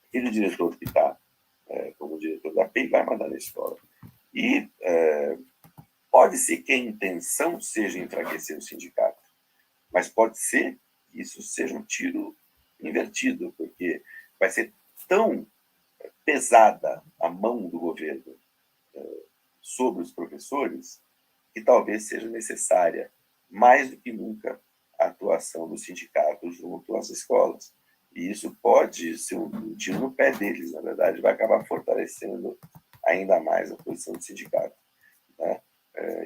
Aquele diretor que está como diretor da PEI vai mandar na escola. E pode ser que a intenção seja enfraquecer o sindicato, mas pode ser que isso seja um tiro invertido, porque vai ser tão pesada a mão do governo sobre os professores que talvez seja necessária, mais do que nunca, a atuação do sindicato junto às escolas. E isso pode ser um tiro no pé deles, na verdade, vai acabar fortalecendo ainda mais a posição do sindicato, né?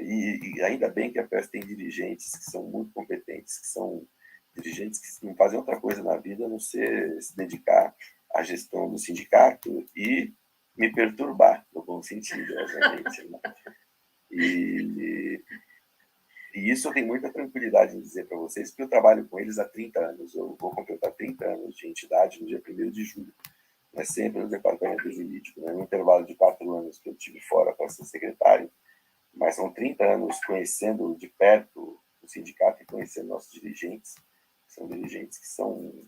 E ainda bem que a PES tem dirigentes que são muito competentes, que são dirigentes que não fazem outra coisa na vida a não ser se dedicar à gestão do sindicato e me perturbar, no bom sentido, obviamente. Né? E isso eu tenho muita tranquilidade em dizer para vocês, porque eu trabalho com eles há 30 anos. Eu vou completar 30 anos de entidade no dia 1º de julho. Mas sempre no departamento jurídico. Né? No intervalo de 4 anos que eu tive fora para ser secretário, mas são 30 anos conhecendo de perto o sindicato e conhecendo nossos dirigentes. São dirigentes que são...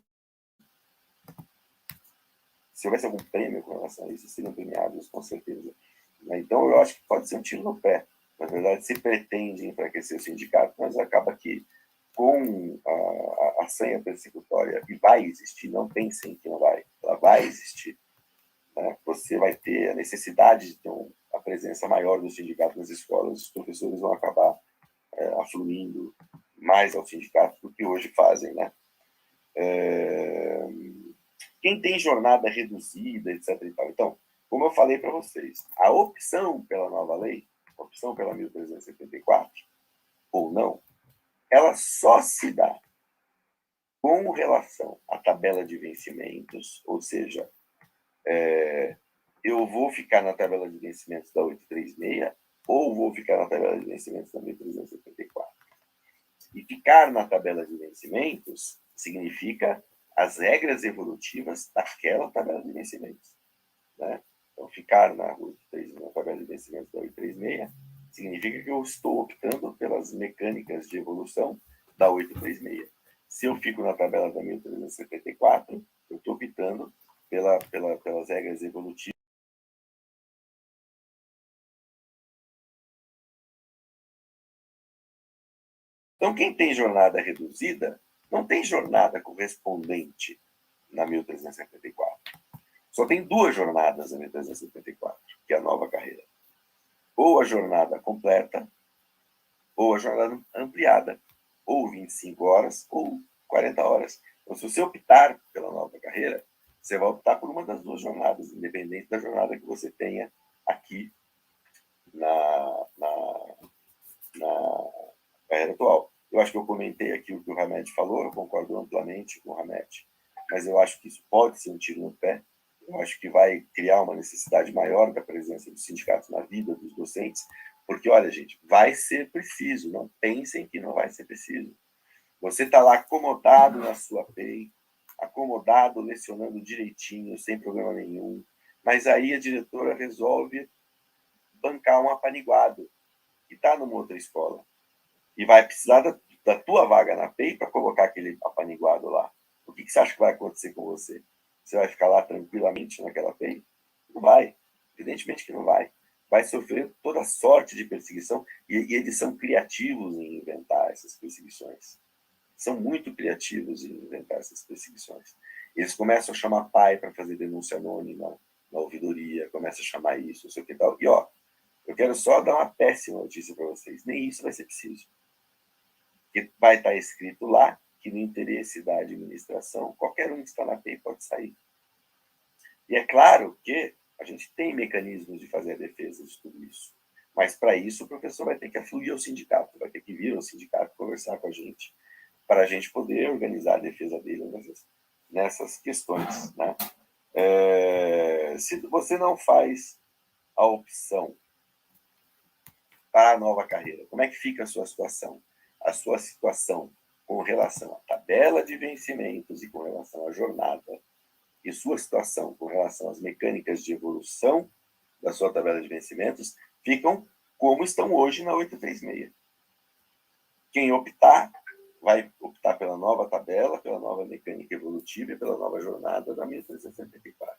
Se houvesse algum prêmio com relação a isso, seriam premiados, com certeza. Então, eu acho que pode ser um tiro no pé. Na verdade, se pretende enfraquecer o sindicato, mas acaba que, com a sanha persecutória, e vai existir, não pensem que não vai, ela vai existir. Né? Você vai ter a necessidade de ter a presença maior do sindicato nas escolas, os professores vão acabar afluindo mais ao sindicato do que hoje fazem. Né? Quem tem jornada reduzida, etc. E tal. Então, como eu falei para vocês, a opção pela nova lei, a opção pela 1374, ou não, ela só se dá com relação à tabela de vencimentos, ou seja, eu vou ficar na tabela de vencimentos da 836 ou vou ficar na tabela de vencimentos da 1374. E ficar na tabela de vencimentos significa as regras evolutivas daquela tabela de vencimentos. Né? Então, ficar na tabela de vencimentos da 836 significa que eu estou optando pelas mecânicas de evolução da 836. Se eu fico na tabela da 1374, eu estou optando pelas regras evolutivas. Então, quem tem jornada reduzida, não tem jornada correspondente na 1374. Só tem 2 jornadas na 1374, que é a nova carreira. Ou a jornada completa, ou a jornada ampliada, ou 25 horas, ou 40 horas. Então, se você optar pela nova carreira, você vai optar por uma das 2 jornadas, independente da jornada que você tenha aqui na carreira atual. Eu acho que eu comentei aqui o que o Hamed falou, eu concordo amplamente com o Hamed, mas eu acho que isso pode ser um tiro no pé. Eu acho que vai criar uma necessidade maior da presença dos sindicatos na vida dos docentes, porque, olha, gente, vai ser preciso, não pensem que não vai ser preciso. Você está lá acomodado na sua PEI, acomodado, lecionando direitinho, sem problema nenhum, mas aí a diretora resolve bancar um apaniguado que está numa outra escola e vai precisar da tua vaga na PEI para colocar aquele apaniguado lá. O que você acha que vai acontecer com você? Você vai ficar lá tranquilamente naquela PEI? Não vai. Evidentemente que não vai. Vai sofrer toda sorte de perseguição e eles são criativos em inventar essas perseguições. São muito criativos em inventar essas perseguições. Eles começam a chamar pai para fazer denúncia anônima na ouvidoria, começam a chamar isso, não sei o que tal. E, ó, eu quero só dar uma péssima notícia para vocês. Nem isso vai ser preciso. Porque vai estar escrito lá que no interesse da administração, qualquer um que está na PEI pode sair. E é claro que a gente tem mecanismos de fazer a defesa de tudo isso. Mas, para isso, o professor vai ter que afluir ao sindicato, vai ter que vir ao sindicato conversar com a gente, para a gente poder organizar a defesa dele nessas questões. Né? Se você não faz a opção para a nova carreira, como é que fica a sua situação? A sua situação com relação à tabela de vencimentos e com relação à jornada, e sua situação com relação às mecânicas de evolução da sua tabela de vencimentos ficam como estão hoje na 836. Quem optar, vai optar pela nova tabela, pela nova mecânica evolutiva e pela nova jornada da 1364.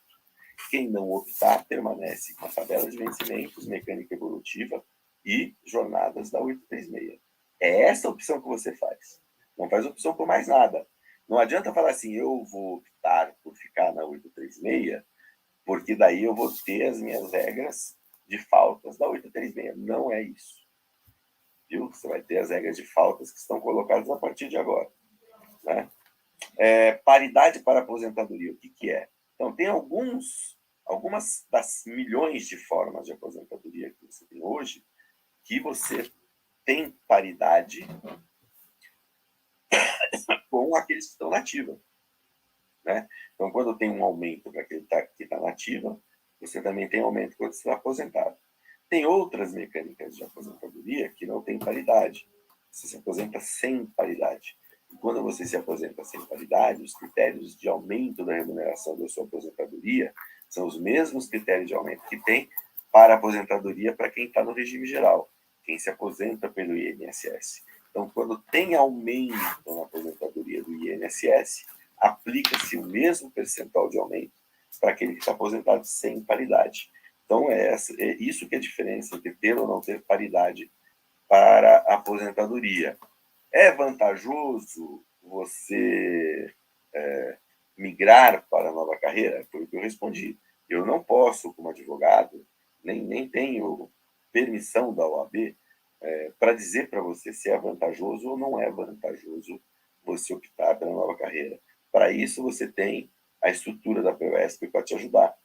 Quem não optar, permanece com a tabela de vencimentos, mecânica evolutiva e jornadas da 836. É essa a opção que você faz. Não faz opção por mais nada. Não adianta falar assim, eu vou optar por ficar na 836, porque daí eu vou ter as minhas regras de faltas da 836. Não é isso. Viu? Você vai ter as regras de faltas que estão colocadas a partir de agora. Né? Paridade para aposentadoria, o que é? Então, tem algumas das milhões de formas de aposentadoria que você tem hoje, que você tem paridade com aqueles que estão na ativa. Né? Então, quando tem um aumento para aquele que está na ativa, você também tem aumento quando você está aposentado. Tem outras mecânicas de aposentadoria que não tem paridade. Você se aposenta sem paridade. E quando você se aposenta sem paridade, os critérios de aumento da remuneração da sua aposentadoria são os mesmos critérios de aumento que tem para a aposentadoria para quem está no regime geral, quem se aposenta pelo INSS. Então, quando tem aumento na aposentadoria do INSS, aplica-se o mesmo percentual de aumento para aquele que está aposentado sem paridade. Então, é isso que é a diferença entre ter ou não ter paridade para a aposentadoria. É vantajoso você migrar para a nova carreira? Foi o que eu respondi. Eu não posso, como advogado, nem tenho permissão da OAB para dizer para você se é vantajoso ou não é vantajoso você optar pela nova carreira. Para isso, você tem a estrutura da POSP para te ajudar.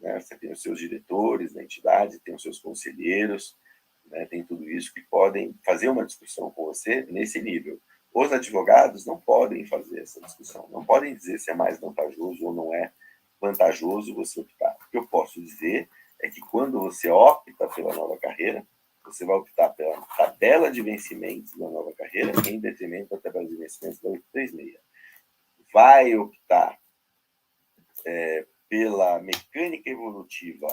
Né? Você tem os seus diretores da entidade, tem os seus conselheiros, né? Tem tudo isso que podem fazer uma discussão com você nesse nível. Os advogados não podem fazer essa discussão, não podem dizer se é mais vantajoso ou não é vantajoso você optar. O que eu posso dizer é que quando você opta pela nova carreira, você vai optar pela tabela de vencimentos da nova carreira em detrimento da tabela de vencimentos da 836. Vai optar pela mecânica evolutiva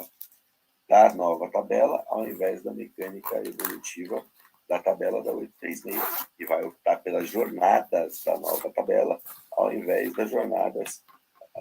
da nova tabela, ao invés da mecânica evolutiva da tabela da 836. E vai optar pelas jornadas da nova tabela, ao invés das jornadas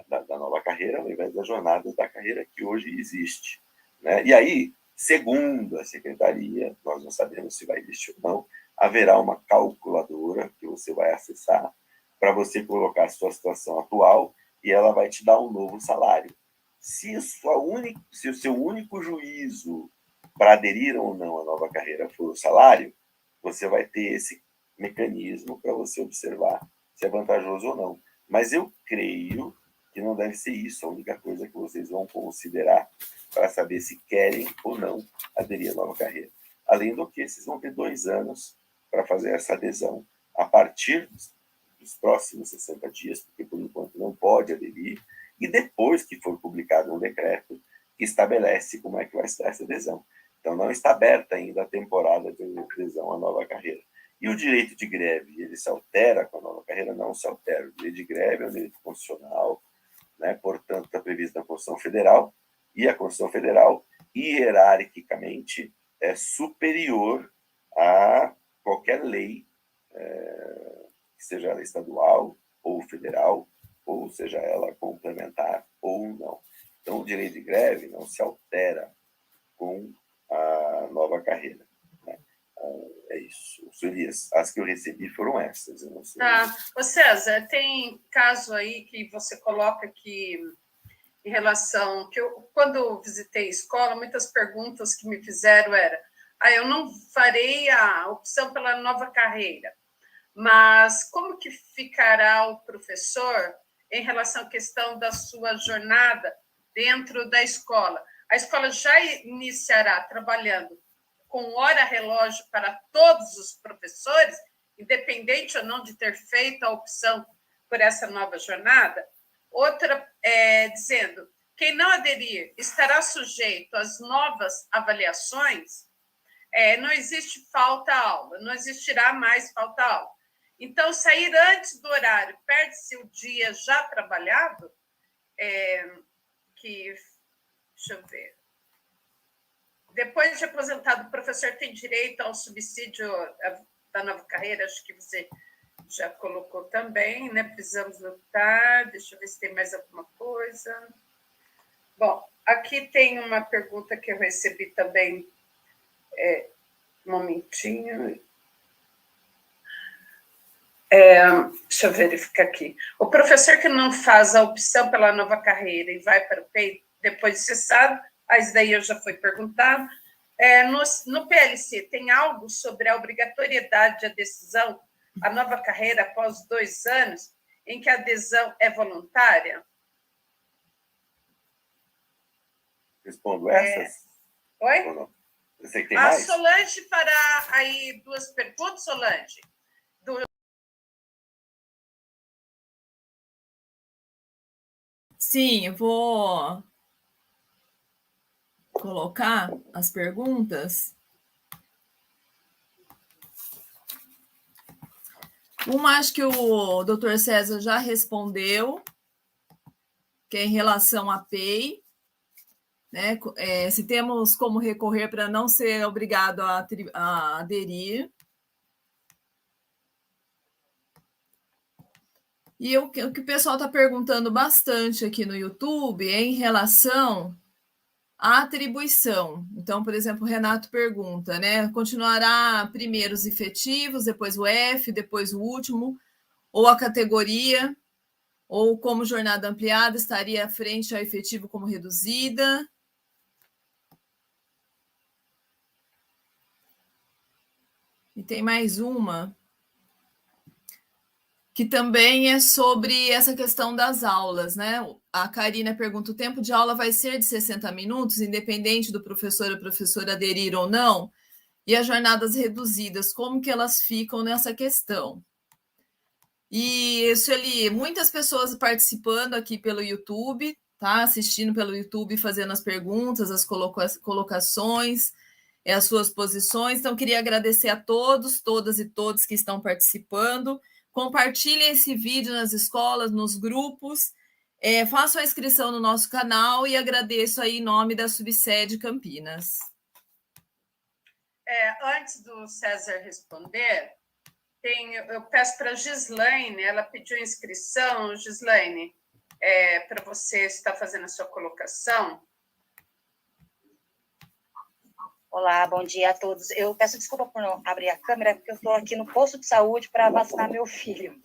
da nova carreira, ao invés das jornadas da carreira que hoje existe. Né? E aí, segundo a secretaria, nós não sabemos se vai existir ou não, haverá uma calculadora que você vai acessar para você colocar a sua situação atual e ela vai te dar um novo salário. Se o seu único juízo para aderir ou não à nova carreira for o salário, você vai ter esse mecanismo para você observar se é vantajoso ou não. Mas eu creio que não deve ser isso a única coisa que vocês vão considerar para saber se querem ou não aderir à nova carreira. Além do que, vocês vão ter 2 anos para fazer essa adesão. A partir dos próximos 60 dias, porque por enquanto não pode aderir, e depois que for publicado um decreto que estabelece como é que vai estar essa adesão. Então, não está aberta ainda a temporada de adesão à nova carreira. E o direito de greve, ele se altera com a nova carreira? Não se altera. O direito de greve é um direito constitucional, né? Portanto, está previsto na Constituição Federal, e a Constituição Federal, hierarquicamente, é superior a qualquer lei, que seja ela estadual ou federal, ou seja ela complementar ou não. Então, o direito de greve não se altera com a nova carreira. Né? É isso. Elias, as que eu recebi foram essas. Eu não sei. Ô César, tem caso aí que você coloca que, em relação... que eu, quando eu visitei a escola, muitas perguntas que me fizeram era eu não farei a opção pela nova carreira, mas como que ficará o professor em relação à questão da sua jornada dentro da escola? A escola já iniciará trabalhando com hora-relógio para todos os professores, independente ou não de ter feito a opção por essa nova jornada? Outra, dizendo, quem não aderir estará sujeito às novas avaliações? Não existe falta-aula, não existirá mais falta-aula. Então, sair antes do horário, perde-se o dia já trabalhado, deixa eu ver, depois de aposentado, o professor tem direito ao subsídio da nova carreira, acho que você já colocou também, né? Precisamos lutar. Deixa eu ver se tem mais alguma coisa. Bom, aqui tem uma pergunta que eu recebi também. Um momentinho. Deixa eu verificar aqui. O professor que não faz a opção pela nova carreira e vai para o PEI depois de cessado, isso daí eu já foi perguntado. No PLC, tem algo sobre a obrigatoriedade de adesão à nova carreira após 2 anos, em que a adesão é voluntária? Respondo essas? Oi? Ou não? Eu sei que tem A mais. Solange fará aí 2 perguntas, Solange. Sim, eu vou colocar as perguntas. Uma, acho que o doutor César já respondeu, que é em relação à PEI, né? Se temos como recorrer para não ser obrigado a aderir. E o que o pessoal está perguntando bastante aqui no YouTube é em relação à atribuição. Então, por exemplo, o Renato pergunta, né? Continuará primeiro os efetivos, depois o F, depois o último, ou a categoria, ou como jornada ampliada, estaria à frente ao efetivo como reduzida? E tem mais uma, que também é sobre essa questão das aulas, né? A Karina pergunta: o tempo de aula vai ser de 60 minutos, independente do professor ou professora aderir ou não? E as jornadas reduzidas, como que elas ficam nessa questão? E, Sueli, muitas pessoas participando aqui pelo YouTube, tá? Assistindo pelo YouTube, fazendo as perguntas, as colocações, as suas posições. Então, queria agradecer a todos, todas e todos que estão participando. Compartilhem esse vídeo nas escolas, nos grupos, façam a inscrição no nosso canal e agradeço aí em nome da Subsede Campinas. Antes do César responder, eu peço para a Gislaine, ela pediu inscrição. Gislaine, para você estar fazendo a sua colocação. Olá, bom dia a todos. Eu peço desculpa por não abrir a câmera, porque eu estou aqui no posto de saúde para vacinar meu filho.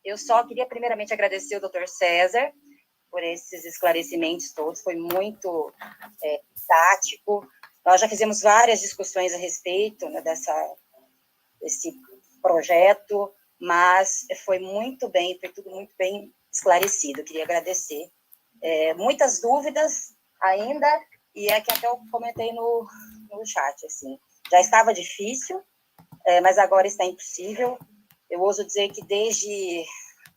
Eu só queria primeiramente agradecer ao doutor César por esses esclarecimentos todos, foi muito didático. Nós já fizemos várias discussões a respeito, né, desse projeto, mas foi tudo muito bem esclarecido. Eu queria agradecer. Muitas dúvidas ainda, e é que até eu comentei no chat, assim, já estava difícil, mas agora está impossível. Eu ouso dizer que desde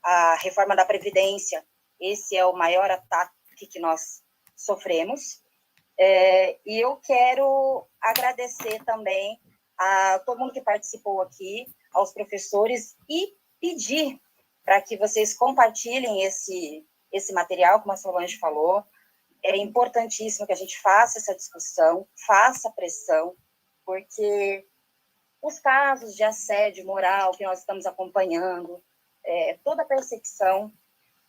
a reforma da Previdência, esse é o maior ataque que nós sofremos. E eu quero agradecer também a todo mundo que participou aqui, aos professores, e pedir para que vocês compartilhem esse material, como a Solange falou. É importantíssimo que a gente faça essa discussão, faça pressão, porque os casos de assédio moral que nós estamos acompanhando, toda a perseguição,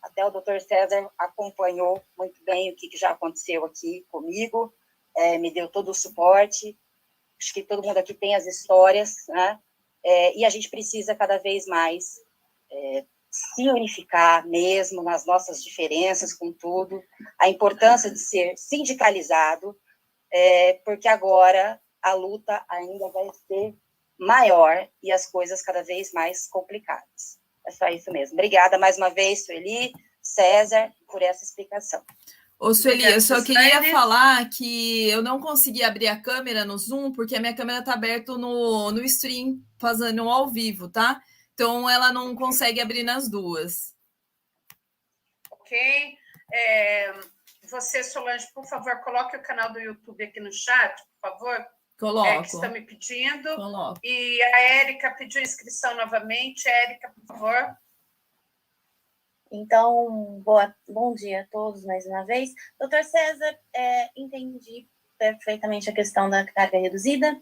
até o doutor César acompanhou muito bem o que já aconteceu aqui comigo, me deu todo o suporte. Acho que todo mundo aqui tem as histórias, né? E a gente precisa cada vez mais se unificar mesmo nas nossas diferenças com tudo, a importância de ser sindicalizado, porque agora a luta ainda vai ser maior e as coisas cada vez mais complicadas. É só isso mesmo. Obrigada mais uma vez, Sueli, César, por essa explicação. Ô, Sueli, eu só queria falar que eu não consegui abrir a câmera no Zoom, porque a minha câmera está aberta no stream, fazendo um ao vivo, tá? Então, ela não consegue abrir nas duas. Ok. Você, Solange, por favor, coloque o canal do YouTube aqui no chat, por favor. Coloco. Que estão me pedindo. Coloco. E a Érica pediu inscrição novamente. Érica, por favor. Então, bom dia a todos mais uma vez. Doutor César, entendi perfeitamente a questão da carga reduzida.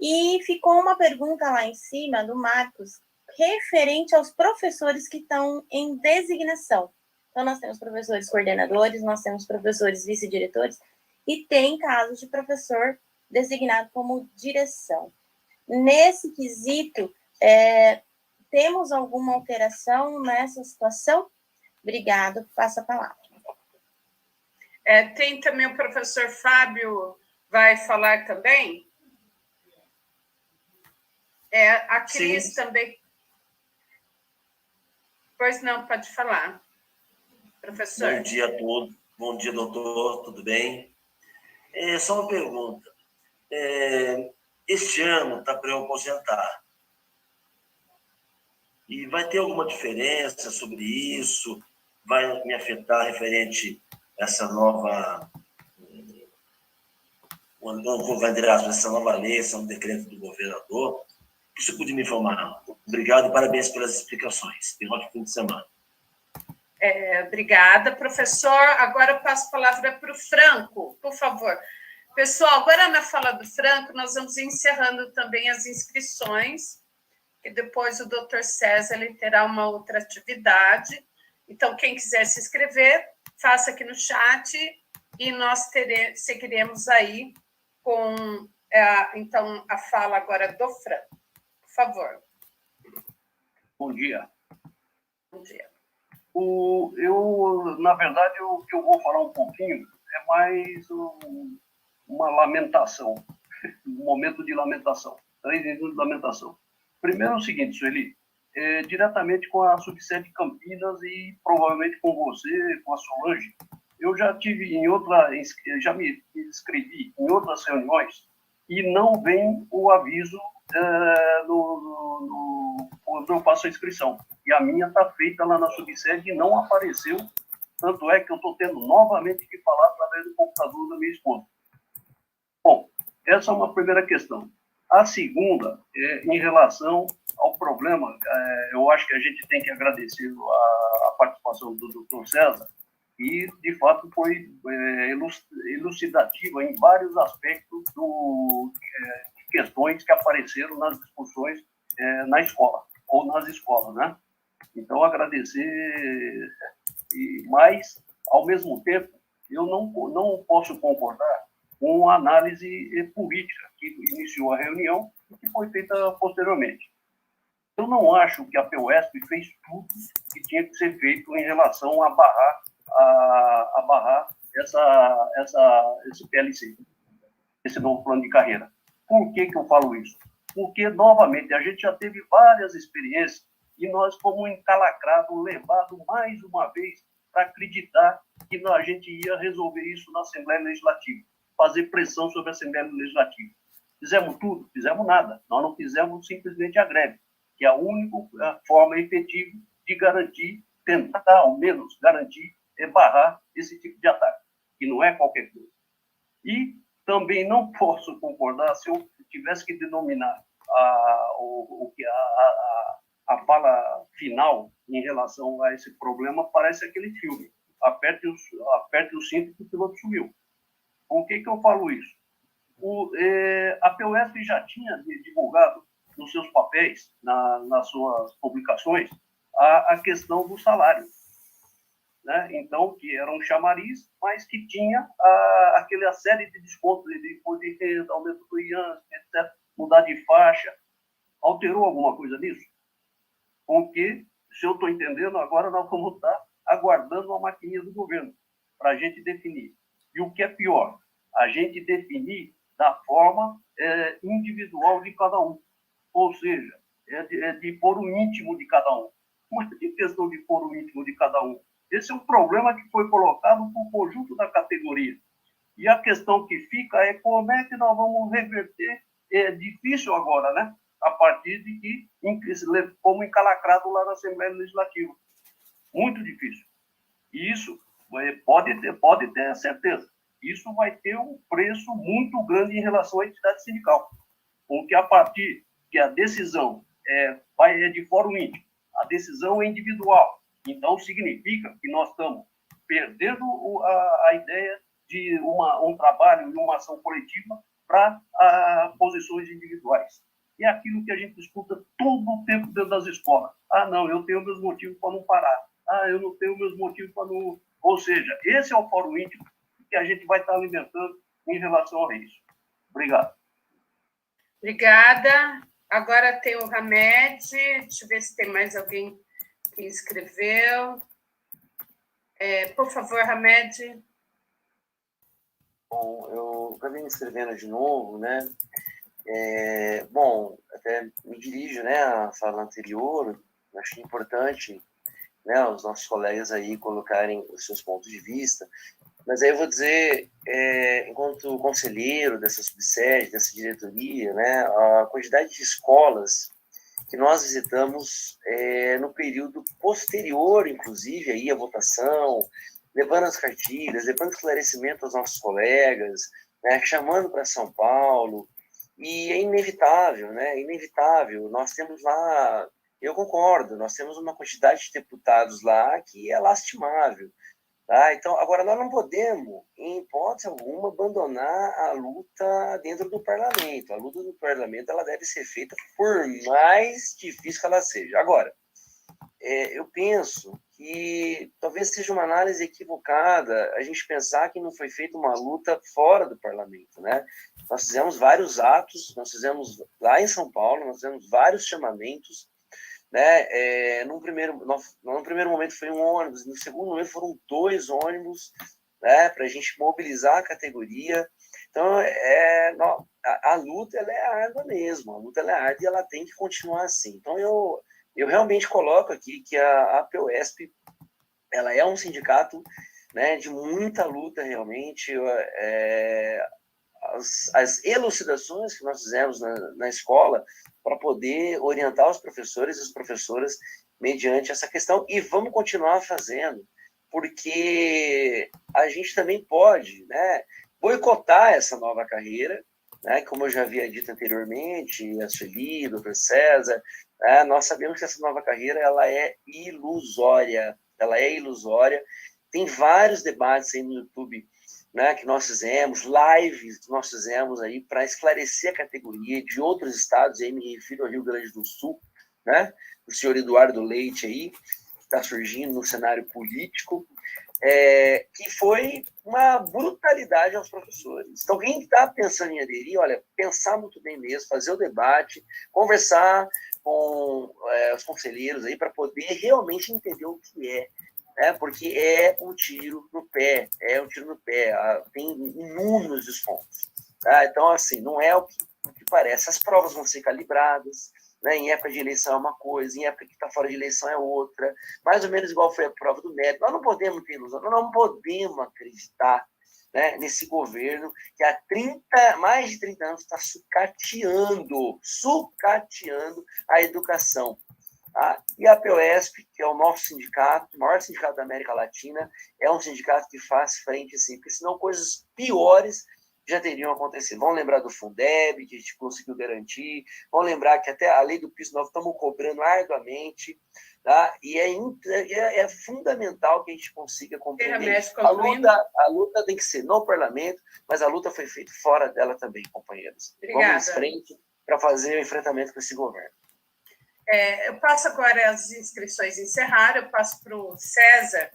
E ficou uma pergunta lá em cima do Marcos, referente aos professores que estão em designação. Então, nós temos professores coordenadores, nós temos professores vice-diretores, e tem casos de professor designado como direção. Nesse quesito, temos alguma alteração nessa situação? Obrigado, passo a palavra. Tem também o professor Fábio, vai falar também? A Cris Sim. também. Pois não, pode falar, professor. Bom dia a todos. Bom dia, doutor. Tudo bem? Só uma pergunta. Este ano está para eu aposentar. E vai ter alguma diferença sobre isso? Vai me afetar referente a essa nova... essa nova lei, esse novo decreto do governador? Que você podia me informar? Obrigado e parabéns pelas explicações. Tenha um ótimo fim de semana. Obrigada, professor. Agora eu passo a palavra para o Franco, por favor. Pessoal, agora na fala do Franco, nós vamos encerrando também as inscrições, e depois o doutor César ele terá uma outra atividade. Então, quem quiser se inscrever, faça aqui no chat e nós seguiremos aí com então, a fala agora do Franco. Por favor. Bom dia. Bom dia. Na verdade, o que eu vou falar um pouquinho é mais uma lamentação, um momento de lamentação, 3 minutos de lamentação. Primeiro é o seguinte, Sueli, diretamente com a subsede Campinas e provavelmente com você, com a Solange, eu já tive já me inscrevi em outras reuniões e não vem o aviso quando eu faço a inscrição. E a minha está feita lá na subsede e não apareceu, tanto é que eu estou tendo novamente que falar através do computador da minha esposa. Bom, essa é uma primeira questão. A segunda, em relação ao problema, eu acho que a gente tem que agradecer a participação do Dr. César, e, de fato, foi elucidativa em vários aspectos de questões que apareceram nas discussões na escola, ou nas escolas, né? Então, agradecer, mas, ao mesmo tempo, eu não posso concordar com a análise política que iniciou a reunião e que foi feita posteriormente. Eu não acho que a PUESP fez tudo que tinha que ser feito em relação a barrar esse PLC, esse novo plano de carreira. Por que eu falo isso? Porque, novamente, a gente já teve várias experiências e nós fomos encalacrados, levados mais uma vez para acreditar que a gente ia resolver isso na Assembleia Legislativa, fazer pressão sobre a Assembleia Legislativa. Fizemos tudo? Fizemos nada. Nós não fizemos simplesmente a greve, que é a única forma efetiva de garantir, tentar ao menos garantir, barrar esse tipo de ataque, que não é qualquer coisa. E também não posso concordar se eu tivesse que denominar a fala final em relação a esse problema, parece aquele filme, aperte o cinto que o piloto sumiu. Com o que eu falo isso? A PUESP já tinha divulgado nos seus papéis, nas suas publicações, a questão do salário, né? Então, que era um chamariz, mas que tinha aquela série de descontos de poder ter aumento do IAN, etc., mudar de faixa. Alterou alguma coisa nisso? Porque, se eu estou entendendo, agora nós vamos estar aguardando a maquininha do governo para a gente definir. E o que é pior, a gente definir da forma individual de cada um. Ou seja, de pôr o íntimo de cada um. Mas que questão de pôr o íntimo de cada um? Esse é um problema que foi colocado para o conjunto da categoria. E a questão que fica é como é que nós vamos reverter. É difícil agora, né? A partir de que fomos encalacrados lá na Assembleia Legislativa. Muito difícil. E isso pode ter certeza. Isso vai ter um preço muito grande em relação à entidade sindical. Porque a partir que a decisão é de fórum íntimo, a decisão é individual. Então, significa que nós estamos perdendo a ideia de um trabalho e uma ação coletiva para posições individuais. E é aquilo que a gente escuta todo o tempo dentro das escolas. Ah, não, eu tenho meus motivos para não parar. Ah, eu não tenho meus motivos para não... Ou seja, esse é o fórum íntimo que a gente vai estar alimentando em relação a isso. Obrigado. Obrigada. Agora tem o Hamed. Deixa eu ver se tem mais alguém que escreveu. Por favor, Hamed. Bom, eu acabei me inscrevendo de novo, né? Bom, até me dirijo, né, à fala anterior. Acho importante, né, os nossos colegas aí colocarem os seus pontos de vista. Mas aí eu vou dizer, enquanto conselheiro dessa subsede, dessa diretoria, né, a quantidade de escolas que nós visitamos no período posterior, inclusive, aí, à votação, levando as cartilhas, levando esclarecimento aos nossos colegas, né, chamando para São Paulo, e é inevitável, né, inevitável. Nós temos lá, eu concordo, nós temos uma quantidade de deputados lá que é lastimável. Tá? Então, agora, nós não podemos, em hipótese alguma, abandonar a luta dentro do parlamento. A luta do parlamento ela deve ser feita por mais difícil que ela seja. Agora, eu penso que talvez seja uma análise equivocada a gente pensar que não foi feita uma luta fora do parlamento, né? Nós fizemos vários atos, nós fizemos lá em São Paulo, nós fizemos vários chamamentos, né? Num primeiro momento foi um ônibus, no segundo momento foram 2 ônibus, né? Para a gente mobilizar a categoria. Então, a luta ela é árdua mesmo, a luta ela é árdua e ela tem que continuar assim. Então, eu realmente coloco aqui que a APUESP ela é um sindicato, né, de muita luta realmente. As elucidações que nós fizemos na escola para poder orientar os professores e as professoras mediante essa questão, e vamos continuar fazendo, porque a gente também pode, né, boicotar essa nova carreira, né, como eu já havia dito anteriormente, a Sueli, o Dr. César, nós sabemos que essa nova carreira ela é ilusória, tem vários debates aí no YouTube, né, que nós fizemos, lives que nós fizemos aí para esclarecer a categoria de outros estados, aí me refiro ao Rio Grande do Sul, né, o senhor Eduardo Leite aí, que está surgindo no cenário político, que foi uma brutalidade aos professores. Então, quem está pensando em aderir, olha, pensar muito bem mesmo, fazer o debate, conversar com os conselheiros aí para poder realmente entender o que porque é um tiro no pé, tem inúmeros descontos. Tá? Então, assim, não é o que parece. As provas vão ser calibradas, né? Em época de eleição é uma coisa, em época que está fora de eleição é outra, mais ou menos igual foi a prova do MEC. Nós não podemos ter ilusão, nós não podemos acreditar, né, nesse governo que há mais de 30 anos está sucateando a educação. Tá? E a APUESP, que é o nosso sindicato, o maior sindicato da América Latina, é um sindicato que faz frente, assim, porque senão coisas piores já teriam acontecido. Vamos lembrar do Fundeb, que a gente conseguiu garantir, vamos lembrar que até a lei do piso nós estamos cobrando arduamente, tá? E é fundamental que a gente consiga compreender isso. A luta tem que ser no parlamento, mas a luta foi feita fora dela também, companheiros. Obrigada. Vamos em frente para fazer o enfrentamento com esse governo. Eu passo agora, as inscrições encerraram, eu passo para o César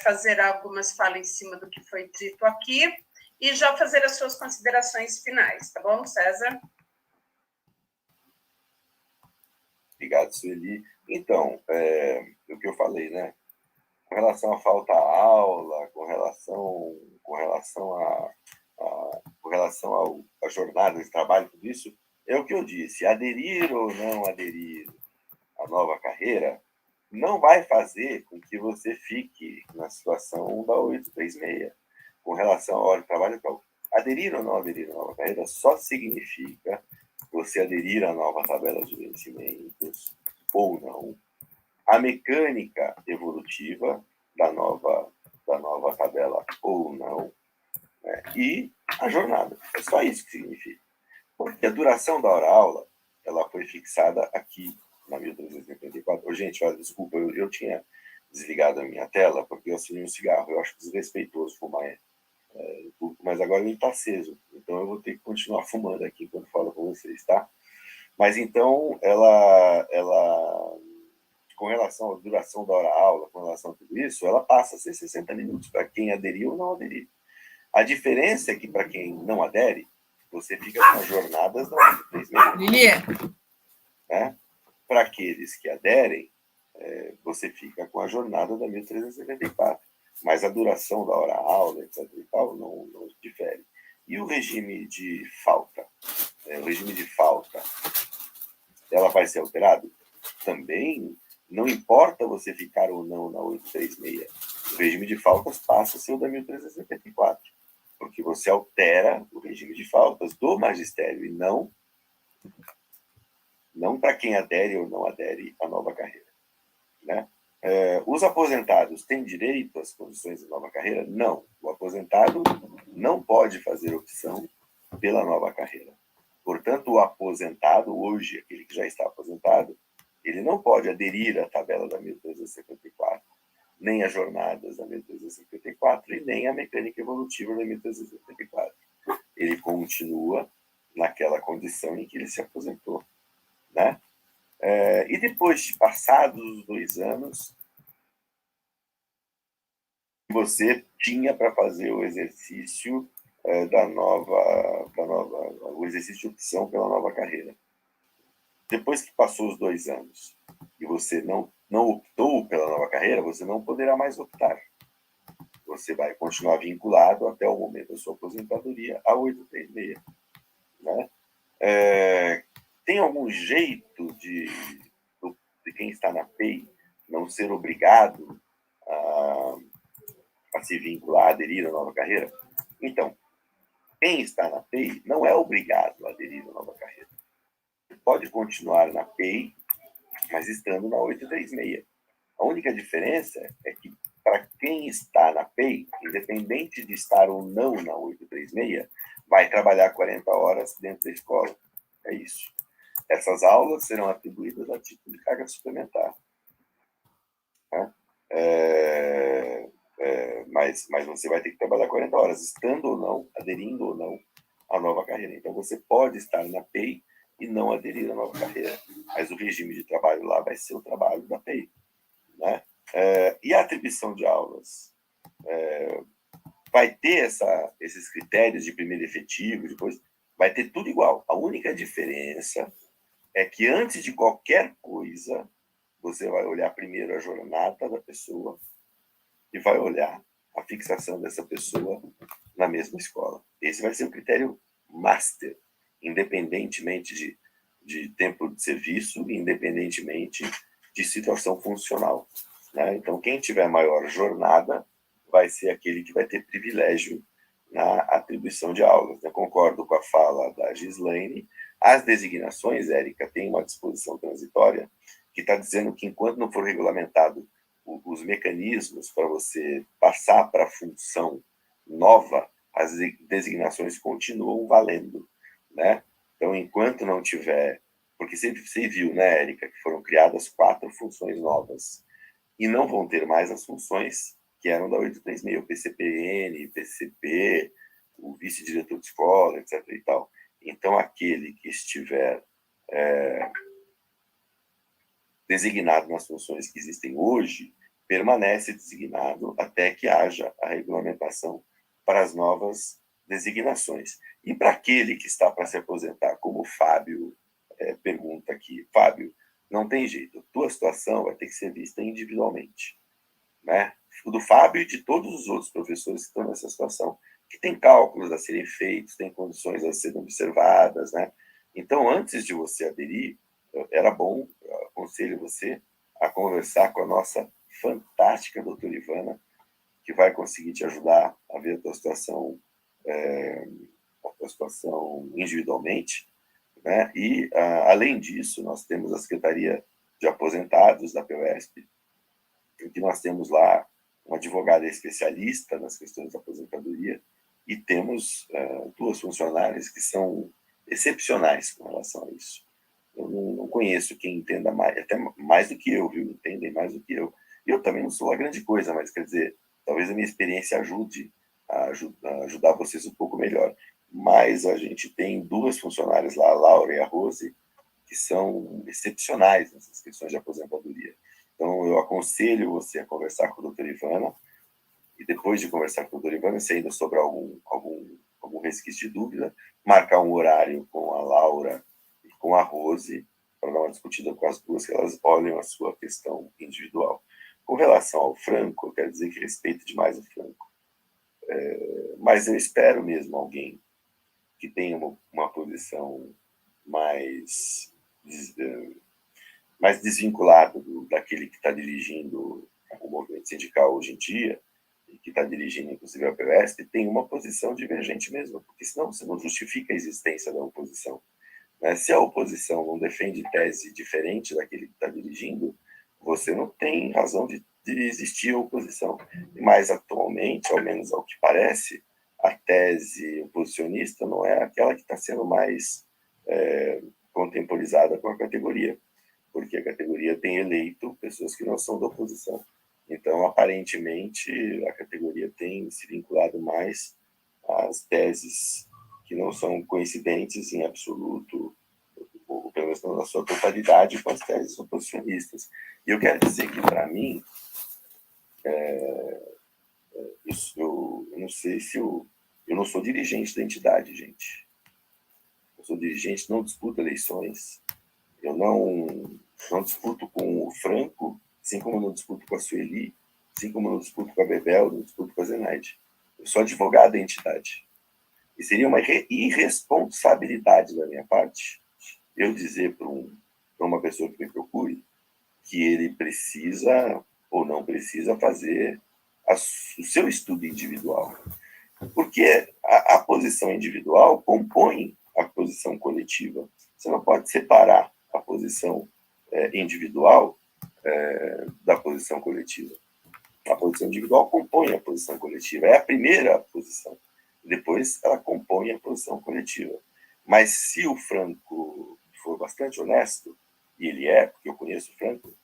fazer algumas falas em cima do que foi dito aqui e já fazer as suas considerações finais, tá bom, César? Obrigado, Sueli. Então, o que eu falei, né? Com relação à falta à aula, com relação à jornada de trabalho, tudo isso, é o que eu disse, aderir ou não aderir à nova carreira não vai fazer com que você fique na situação da 836. Com relação à hora de trabalho, então, aderir ou não aderir à nova carreira só significa você aderir à nova tabela de vencimentos ou não, a mecânica evolutiva da nova tabela ou não, né? E a jornada. É só isso que significa. Porque a duração da hora-aula ela foi fixada aqui na 1384. Gente, olha, desculpa, eu tinha desligado a minha tela porque eu assinei um cigarro. Eu acho desrespeitoso fumar mas agora ele está aceso. Então eu vou ter que continuar fumando aqui enquanto falo com vocês, tá? Mas então, ela com relação à duração da hora-aula, com relação a tudo isso, ela passa a ser 60 minutos para quem aderir ou não aderir. A diferença é que, para quem não adere, você fica com as jornadas da 836. Lili? Né? Para aqueles que aderem, você fica com a jornada da 1374. Mas a duração da hora-aula, etc. e tal, não difere. E o regime de falta? O regime de falta, ela vai ser alterado? Também não importa você ficar ou não na 836. O regime de faltas passa a ser o da 1374, porque você altera o regime de faltas do magistério e não para quem adere ou não adere à nova carreira. Né? Os aposentados têm direito às condições da nova carreira? Não. O aposentado não pode fazer opção pela nova carreira. Portanto, o aposentado, hoje, aquele que já está aposentado, ele não pode aderir à tabela da 1354, nem às jornadas da 1354 e nem à mecânica evolutiva da 1354. Ele continua naquela condição em que ele se aposentou. Né? E depois de passados os 2 anos, você tinha para fazer o exercício o exercício de opção pela nova carreira. Depois que passou os 2 anos e você não optou pela nova carreira, você não poderá mais optar. Você vai continuar vinculado até o momento da sua aposentadoria a 836. Né? Tem algum jeito de quem está na PEI não ser obrigado a se vincular, a aderir à nova carreira? Então, quem está na PEI não é obrigado a aderir à nova carreira. Pode continuar na PEI, mas estando na 836. A única diferença é que, para quem está na PEI, independente de estar ou não na 836, vai trabalhar 40 horas dentro da escola. É isso. Essas aulas serão atribuídas a título de carga suplementar. Né? Mas você vai ter que trabalhar 40 horas, estando ou não, aderindo ou não à nova carreira. Então, você pode estar na PEI e não aderir à nova carreira, mas o regime de trabalho lá vai ser o trabalho da PEI. Né? E a atribuição de aulas? Vai ter esses critérios de primeiro efetivo, depois vai ter tudo igual. A única diferença é que, antes de qualquer coisa, você vai olhar primeiro a jornada da pessoa e vai olhar a fixação dessa pessoa na mesma escola. Esse vai ser o critério master, independentemente de tempo de serviço, independentemente de situação funcional. Né? Então, quem tiver maior jornada vai ser aquele que vai ter privilégio na atribuição de aulas. Eu concordo com a fala da Gislaine. As designações, Érica, tem uma disposição transitória que está dizendo que, enquanto não for regulamentado os mecanismos para você passar para a função nova, as designações continuam valendo. Né? Então, enquanto não tiver... Porque você viu, né, Érica, que foram criadas 4 funções novas e não vão ter mais as funções que eram da 836, o PCPN, PCP, o vice-diretor de escola, etc. e tal. Então, aquele que estiver designado nas funções que existem hoje, permanece designado até que haja a regulamentação para as novas designações. E para aquele que está para se aposentar, como o Fábio pergunta aqui, Fábio, não tem jeito, tua situação vai ter que ser vista individualmente. Né? O do Fábio e de todos os outros professores que estão nessa situação, que tem cálculos a serem feitos, tem condições a serem observadas. Né? Então, antes de você aderir, era bom, eu aconselho você a conversar com a nossa fantástica doutora Ivana, que vai conseguir te ajudar a ver a tua situação individualmente. Né? E, além disso, nós temos a Secretaria de Aposentados da PUESP, em que nós temos lá uma advogada especialista nas questões da aposentadoria e temos 2 funcionárias que são excepcionais com relação a isso. Eu não conheço quem entenda mais, até mais do que eu, viu? Entendem mais do que eu. Eu também não sou a grande coisa, mas, quer dizer, talvez a minha experiência ajude ajudar vocês um pouco melhor. Mas a gente tem 2 funcionárias lá, a Laura e a Rose, que são excepcionais nessas questões de aposentadoria. Então, eu aconselho você a conversar com a doutora Ivana, e depois de conversar com a doutora Ivana, se ainda sobrar algum resquício de dúvida, marcar um horário com a Laura e com a Rose, para dar uma discutida com as duas, que elas olhem a sua questão individual. Com relação ao Franco, eu quero dizer que respeito demais o Franco. Mas eu espero mesmo alguém que tenha uma posição mais desvinculada daquele que está dirigindo o movimento sindical hoje em dia, e que está dirigindo, inclusive, a PESP, tem uma posição divergente mesmo, porque senão você não justifica a existência da oposição. Né? Se a oposição não defende tese diferente daquele que está dirigindo, você não tem razão de existir a oposição. Mas, atualmente, ao menos ao que parece, a tese oposicionista não é aquela que está sendo mais contemporizada com a categoria, porque a categoria tem eleito pessoas que não são da oposição. Então, aparentemente, a categoria tem se vinculado mais às teses que não são coincidentes em absoluto, ou pelo menos na sua totalidade, com as teses oposicionistas. E eu quero dizer que, para mim, eu não sei se eu não sou dirigente da entidade, gente. Eu sou dirigente, não disputo eleições. Eu não disputo com o Franco, assim como eu não disputo com a Sueli, assim como eu não disputo com a Bebel, não disputo com a Zenaide. Eu sou advogado da entidade. E seria uma irresponsabilidade da minha parte eu dizer para uma pessoa que me procure que ele precisa ou não precisa fazer o seu estudo individual. Porque a posição individual compõe a posição coletiva. Você não pode separar a posição individual da posição coletiva. A posição individual compõe a posição coletiva. É a primeira posição. Depois ela compõe a posição coletiva. Mas se o Franco for bastante honesto, e ele é, porque eu conheço o Franco,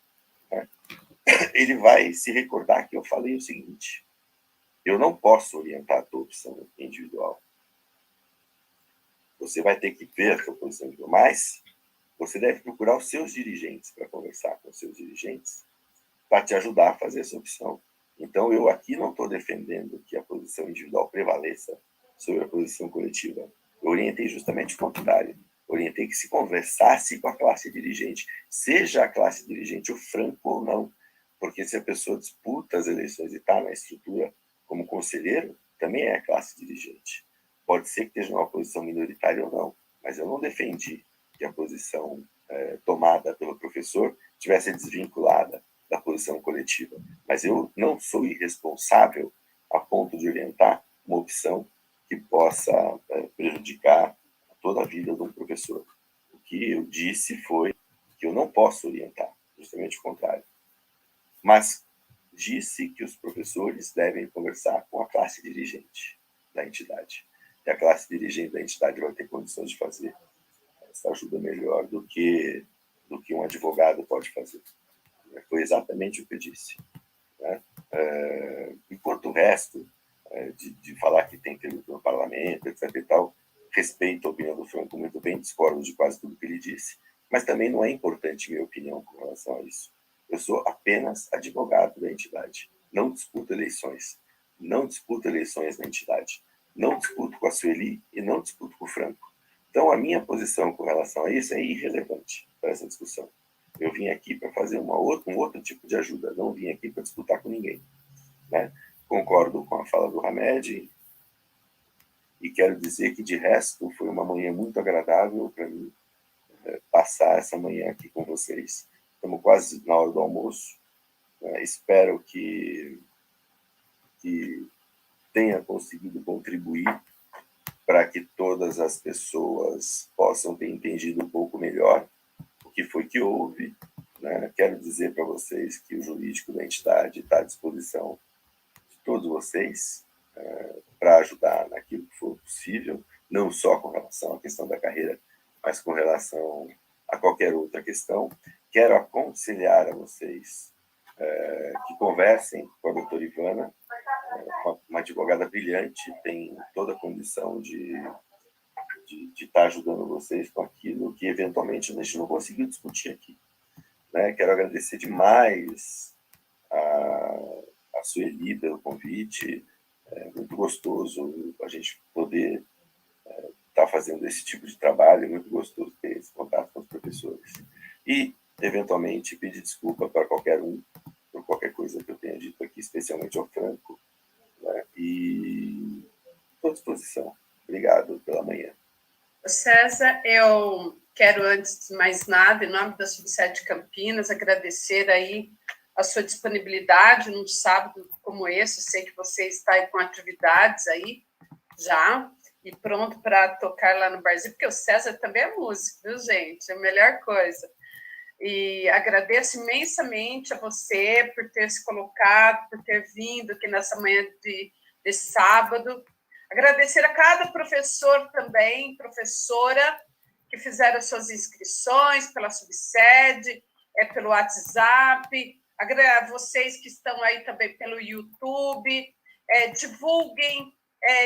né, ele vai se recordar que eu falei o seguinte: eu não posso orientar a tua opção individual. Você vai ter que ver a sua posição individual, mas você deve procurar os seus dirigentes para conversar com os seus dirigentes para te ajudar a fazer essa opção. Então, eu aqui não estou defendendo que a posição individual prevaleça sobre a posição coletiva. Eu orientei justamente o contrário. Orientei que se conversasse com a classe dirigente, seja a classe dirigente o Franco ou não, porque se a pessoa disputa as eleições e está na estrutura como conselheiro, também é a classe dirigente. Pode ser que esteja numa posição minoritária ou não, mas eu não defendi que a posição tomada pelo professor tivesse desvinculada da posição coletiva. Mas eu não sou irresponsável a ponto de orientar uma opção que possa prejudicar toda a vida de um professor. O que eu disse foi que eu não posso orientar, justamente o contrário. Mas disse que os professores devem conversar com a classe dirigente da entidade. E a classe dirigente da entidade vai ter condições de fazer essa ajuda melhor do que um advogado pode fazer. Foi exatamente o que eu disse. Né? Enquanto o resto, de falar que tem que ter luta no parlamento, etc. e tal, respeito a opinião do Franco muito bem, discordo de quase tudo que ele disse, mas também não é importante minha opinião com relação a isso. Eu sou apenas advogado da entidade. Não disputo eleições. Não disputo eleições na entidade. Não disputo com a Sueli e não disputo com o Franco. Então, a minha posição com relação a isso é irrelevante para essa discussão. Eu vim aqui para fazer um outro tipo de ajuda. Não vim aqui para disputar com ninguém. Né? Concordo com a fala do Hamed e quero dizer que, de resto, foi uma manhã muito agradável para mim passar essa manhã aqui com vocês. Estamos quase na hora do almoço. Espero que tenha conseguido contribuir para que todas as pessoas possam ter entendido um pouco melhor o que foi que houve. Né? Quero dizer para vocês que o jurídico da entidade está à disposição de todos vocês para ajudar naquilo que for possível, não só com relação à questão da carreira, mas com relação a qualquer outra questão. Quero aconselhar a vocês que conversem com a doutora Ivana uma advogada brilhante, tem toda a condição de estar ajudando vocês com aquilo que, eventualmente, a gente não conseguiu discutir aqui. Né? Quero agradecer demais a Sueli pelo convite. É muito gostoso a gente poder estar fazendo esse tipo de trabalho, é muito gostoso ter esse contato com os professores. E, eventualmente, pedir desculpa para qualquer um, por qualquer coisa que eu tenha dito aqui, especialmente ao Franco. Né? E estou à disposição. Obrigado pela manhã. César, eu quero, antes de mais nada, em nome da Subsede Campinas, agradecer aí a sua disponibilidade num sábado como esse. Eu sei que você está aí com atividades aí já, e pronto para tocar lá no barzinho, porque o César também é músico, viu, gente? É a melhor coisa. E agradeço imensamente a você por ter se colocado, por ter vindo aqui nessa manhã de sábado. Agradecer a cada professor também, professora, que fizeram as suas inscrições pela Subsede, pelo WhatsApp, a vocês que estão aí também pelo YouTube, divulguem,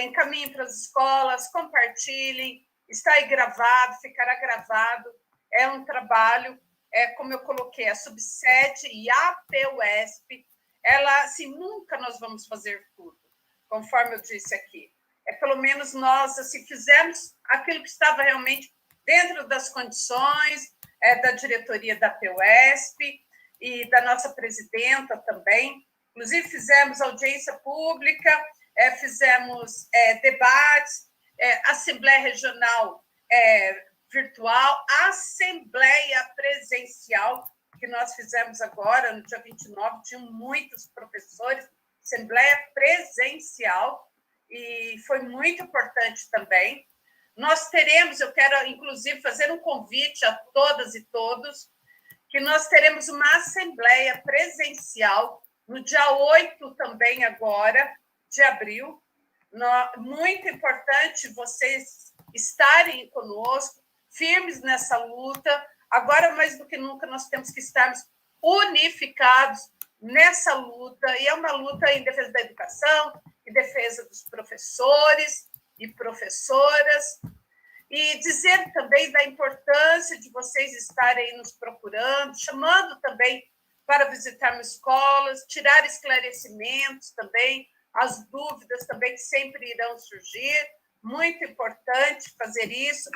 encaminhem para as escolas, compartilhem, está aí gravado, ficará gravado, é um trabalho, como eu coloquei, a Subsede e a PUESP, ela, assim, nunca nós vamos fazer tudo, conforme eu disse aqui. Pelo menos nós, assim, fizemos aquilo que estava realmente dentro das condições da diretoria da PUESP e da nossa presidenta também. Inclusive, fizemos audiência pública, fizemos debates, assembleia regional virtual, assembleia presencial, que nós fizemos agora, no dia 29, tinham muitos professores, assembleia presencial, e foi muito importante também. Nós teremos, eu quero, inclusive, fazer um convite a todas e todos, que nós teremos uma assembleia presencial no dia 8 também agora, de abril. Muito importante vocês estarem conosco, firmes nessa luta. Agora, mais do que nunca, nós temos que estarmos unificados nessa luta, e é uma luta em defesa da educação, em defesa dos professores e professoras, e dizer também da importância de vocês estarem nos procurando, chamando também para visitarmos escolas, tirar esclarecimentos também, as dúvidas também que sempre irão surgir, muito importante fazer isso.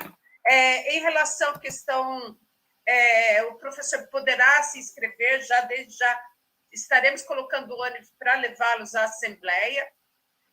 Em relação à questão, o professor poderá se inscrever, desde já estaremos colocando ônibus para levá-los à assembleia,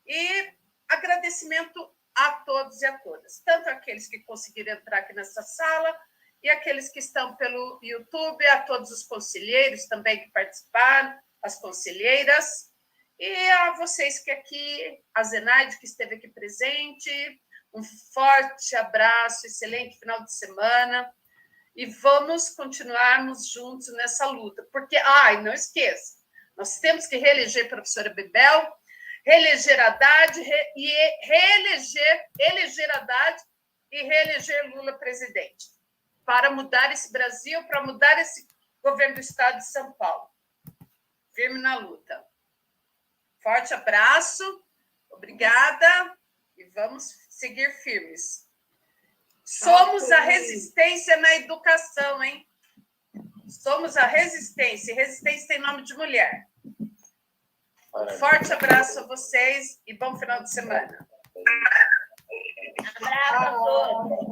e agradecimento a todos e a todas, tanto aqueles que conseguiram entrar aqui nessa sala e aqueles que estão pelo YouTube, a todos os conselheiros também que participaram, as conselheiras, e a vocês que aqui, a Zenaide, que esteve aqui presente, um forte abraço, excelente final de semana, e vamos continuarmos juntos nessa luta, porque, não esqueça, nós temos que reeleger a professora Bebel, reeleger Haddad eleger Haddad e reeleger Lula presidente, para mudar esse Brasil, para mudar esse governo do estado de São Paulo. Firme na luta. Forte abraço, obrigada, e vamos seguir firmes. Somos a resistência na educação, hein? Somos a resistência, e resistência tem nome de mulher. Forte abraço a vocês e bom final de semana. Abraço a todos.